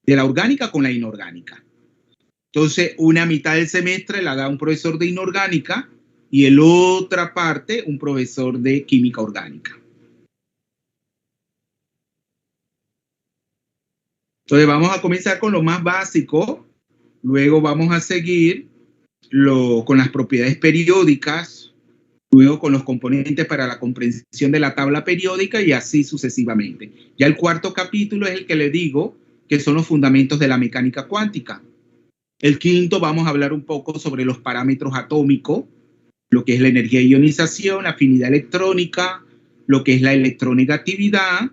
de la orgánica con la inorgánica. Entonces, una mitad del semestre la da un profesor de inorgánica y el otra parte un profesor de química orgánica. Entonces, vamos a comenzar con lo más básico, luego vamos a seguir con las propiedades periódicas, luego con los componentes para la comprensión de la tabla periódica y así sucesivamente. Ya el cuarto capítulo es el que le digo que son los fundamentos de la mecánica cuántica. El quinto vamos a hablar un poco sobre los parámetros atómicos, lo que es la energía de ionización, afinidad electrónica, lo que es la electronegatividad,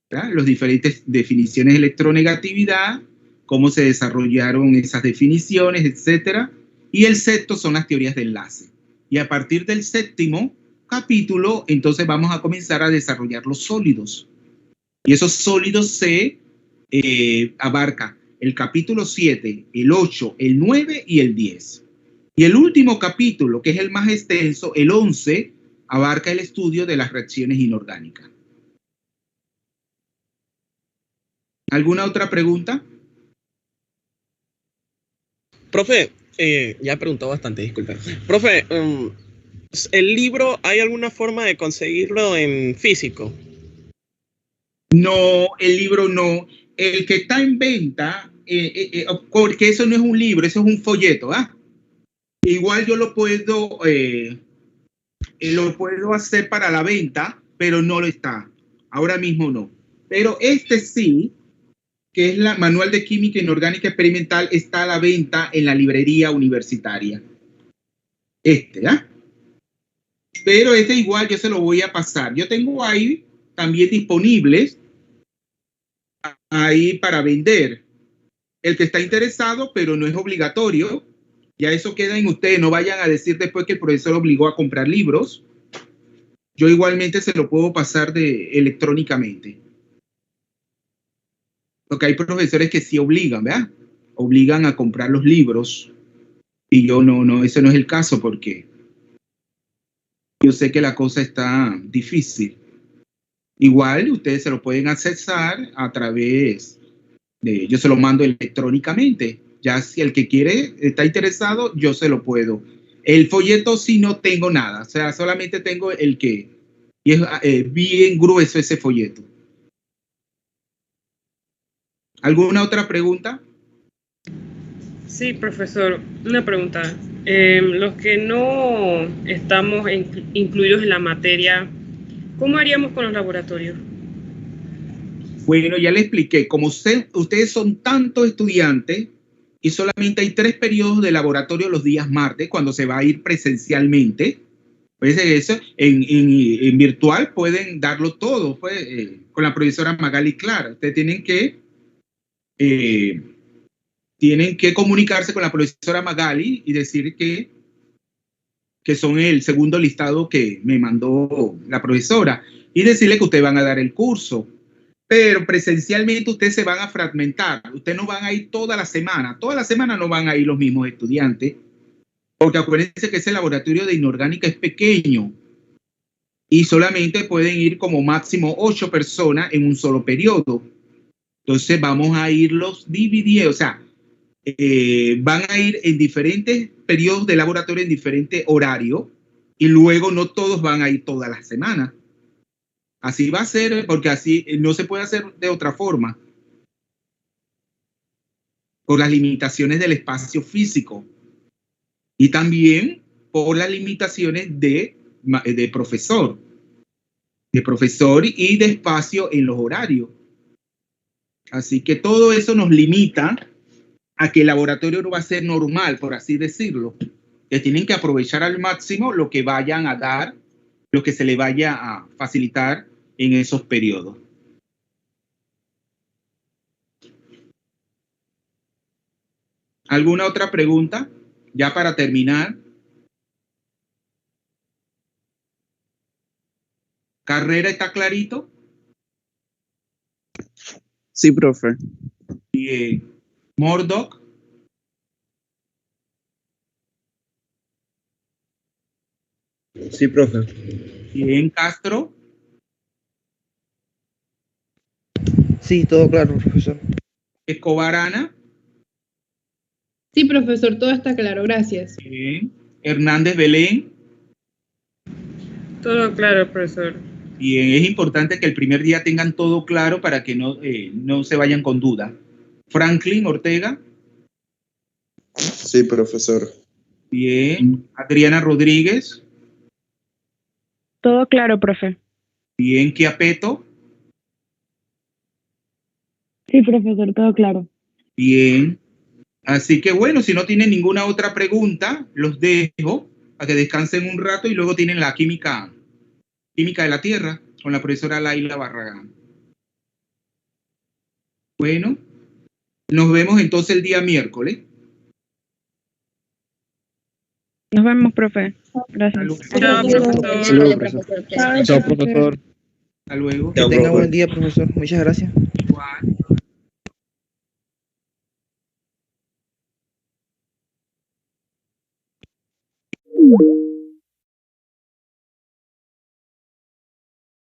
¿verdad? Las diferentes definiciones de electronegatividad, cómo se desarrollaron esas definiciones, etcétera. Y el sexto son las teorías de enlace. Y a partir del séptimo capítulo, entonces vamos a comenzar a desarrollar los sólidos. Y esos sólidos se abarca el capítulo 7, el 8, el 9 y el 10. Y el último capítulo, que es el más extenso, el 11, abarca el estudio de las reacciones inorgánicas. ¿Alguna otra pregunta? Profe, ya he preguntado bastante, disculpe. Profe, ¿el libro hay alguna forma de conseguirlo en físico? No, el libro no. El que está en venta, porque eso no es un libro, eso es un folleto, ¿ah? Igual yo lo puedo hacer para la venta, pero no lo está. ahora mismo no. Pero este sí, que es la Manual de Química Inorgánica Experimental, está a la venta en la librería universitaria. ¿Ah? Pero este igual yo se lo voy a pasar. Yo tengo ahí también disponibles ahí para vender. El que está interesado, pero no es obligatorio. Ya eso queda en ustedes. No vayan a decir después que el profesor obligó a comprar libros. Yo igualmente se lo puedo pasar electrónicamente. Porque hay profesores que sí obligan, ¿verdad? Obligan a comprar los libros. Y yo no, ese no es el caso porque yo sé que la cosa está difícil. Igual ustedes se lo pueden accesar a través de, yo se lo mando electrónicamente. Ya si el que quiere está interesado, yo se lo puedo. El folleto sí no tengo nada, o sea, solamente tengo el que, y es bien grueso ese folleto. ¿Alguna otra pregunta? Sí, profesor, una pregunta. Los que no estamos incluidos en la materia, ¿cómo haríamos con los laboratorios? Bueno, ya le expliqué. Como ustedes son tantos estudiantes y solamente hay 3 periodos de laboratorio los días martes, cuando se va a ir presencialmente, pues eso, en virtual pueden darlo todo, pues, con la profesora Magali Clara. Ustedes tienen que comunicarse con la profesora Magali y decir que son el segundo listado que me mandó la profesora y decirle que ustedes van a dar el curso. Pero presencialmente ustedes se van a fragmentar. Ustedes no van a ir toda la semana. Toda la semana no van a ir los mismos estudiantes. Porque acuérdense que ese laboratorio de inorgánica es pequeño. Y solamente pueden ir como máximo 8 personas en un solo periodo. Entonces vamos a irlos dividiendo. O sea, van a ir en diferentes periodos de laboratorio, en diferentes horarios. Y luego no todos van a ir todas las semanas. Así va a ser, porque así no se puede hacer de otra forma. Por las limitaciones del espacio físico. Y también por las limitaciones de profesor. De profesor y de espacio en los horarios. Así que todo eso nos limita a que el laboratorio no va a ser normal, por así decirlo. Que tienen que aprovechar al máximo lo que vayan a dar, lo que se le vaya a facilitar en esos periodos. ¿Alguna otra pregunta? Ya para terminar. ¿Carrera está clarito? Sí, profe. Bien. ¿Murdoch? Sí, profe. Bien. ¿Castro? Sí, todo claro, profesor. ¿Escobar Ana? Sí, profesor, todo está claro, gracias. Bien. ¿Hernández Belén? Todo claro, profesor. Bien, es importante que el primer día tengan todo claro para que no se vayan con duda. ¿Franklin Ortega? Sí, profesor. Bien. ¿Adriana Rodríguez? Todo claro, profe. Bien. ¿Quiapeto? Sí, profesor, todo claro. Bien. Así que bueno, si no tienen ninguna otra pregunta, los dejo para que descansen un rato y luego tienen la química de la Tierra con la profesora Laila Barragán. Bueno, nos vemos entonces el día miércoles. Nos vemos, profe. Gracias. Chao, profesor. Chao, profesor. Hasta luego. Que tenga buen día, profesor. Muchas gracias. Igual.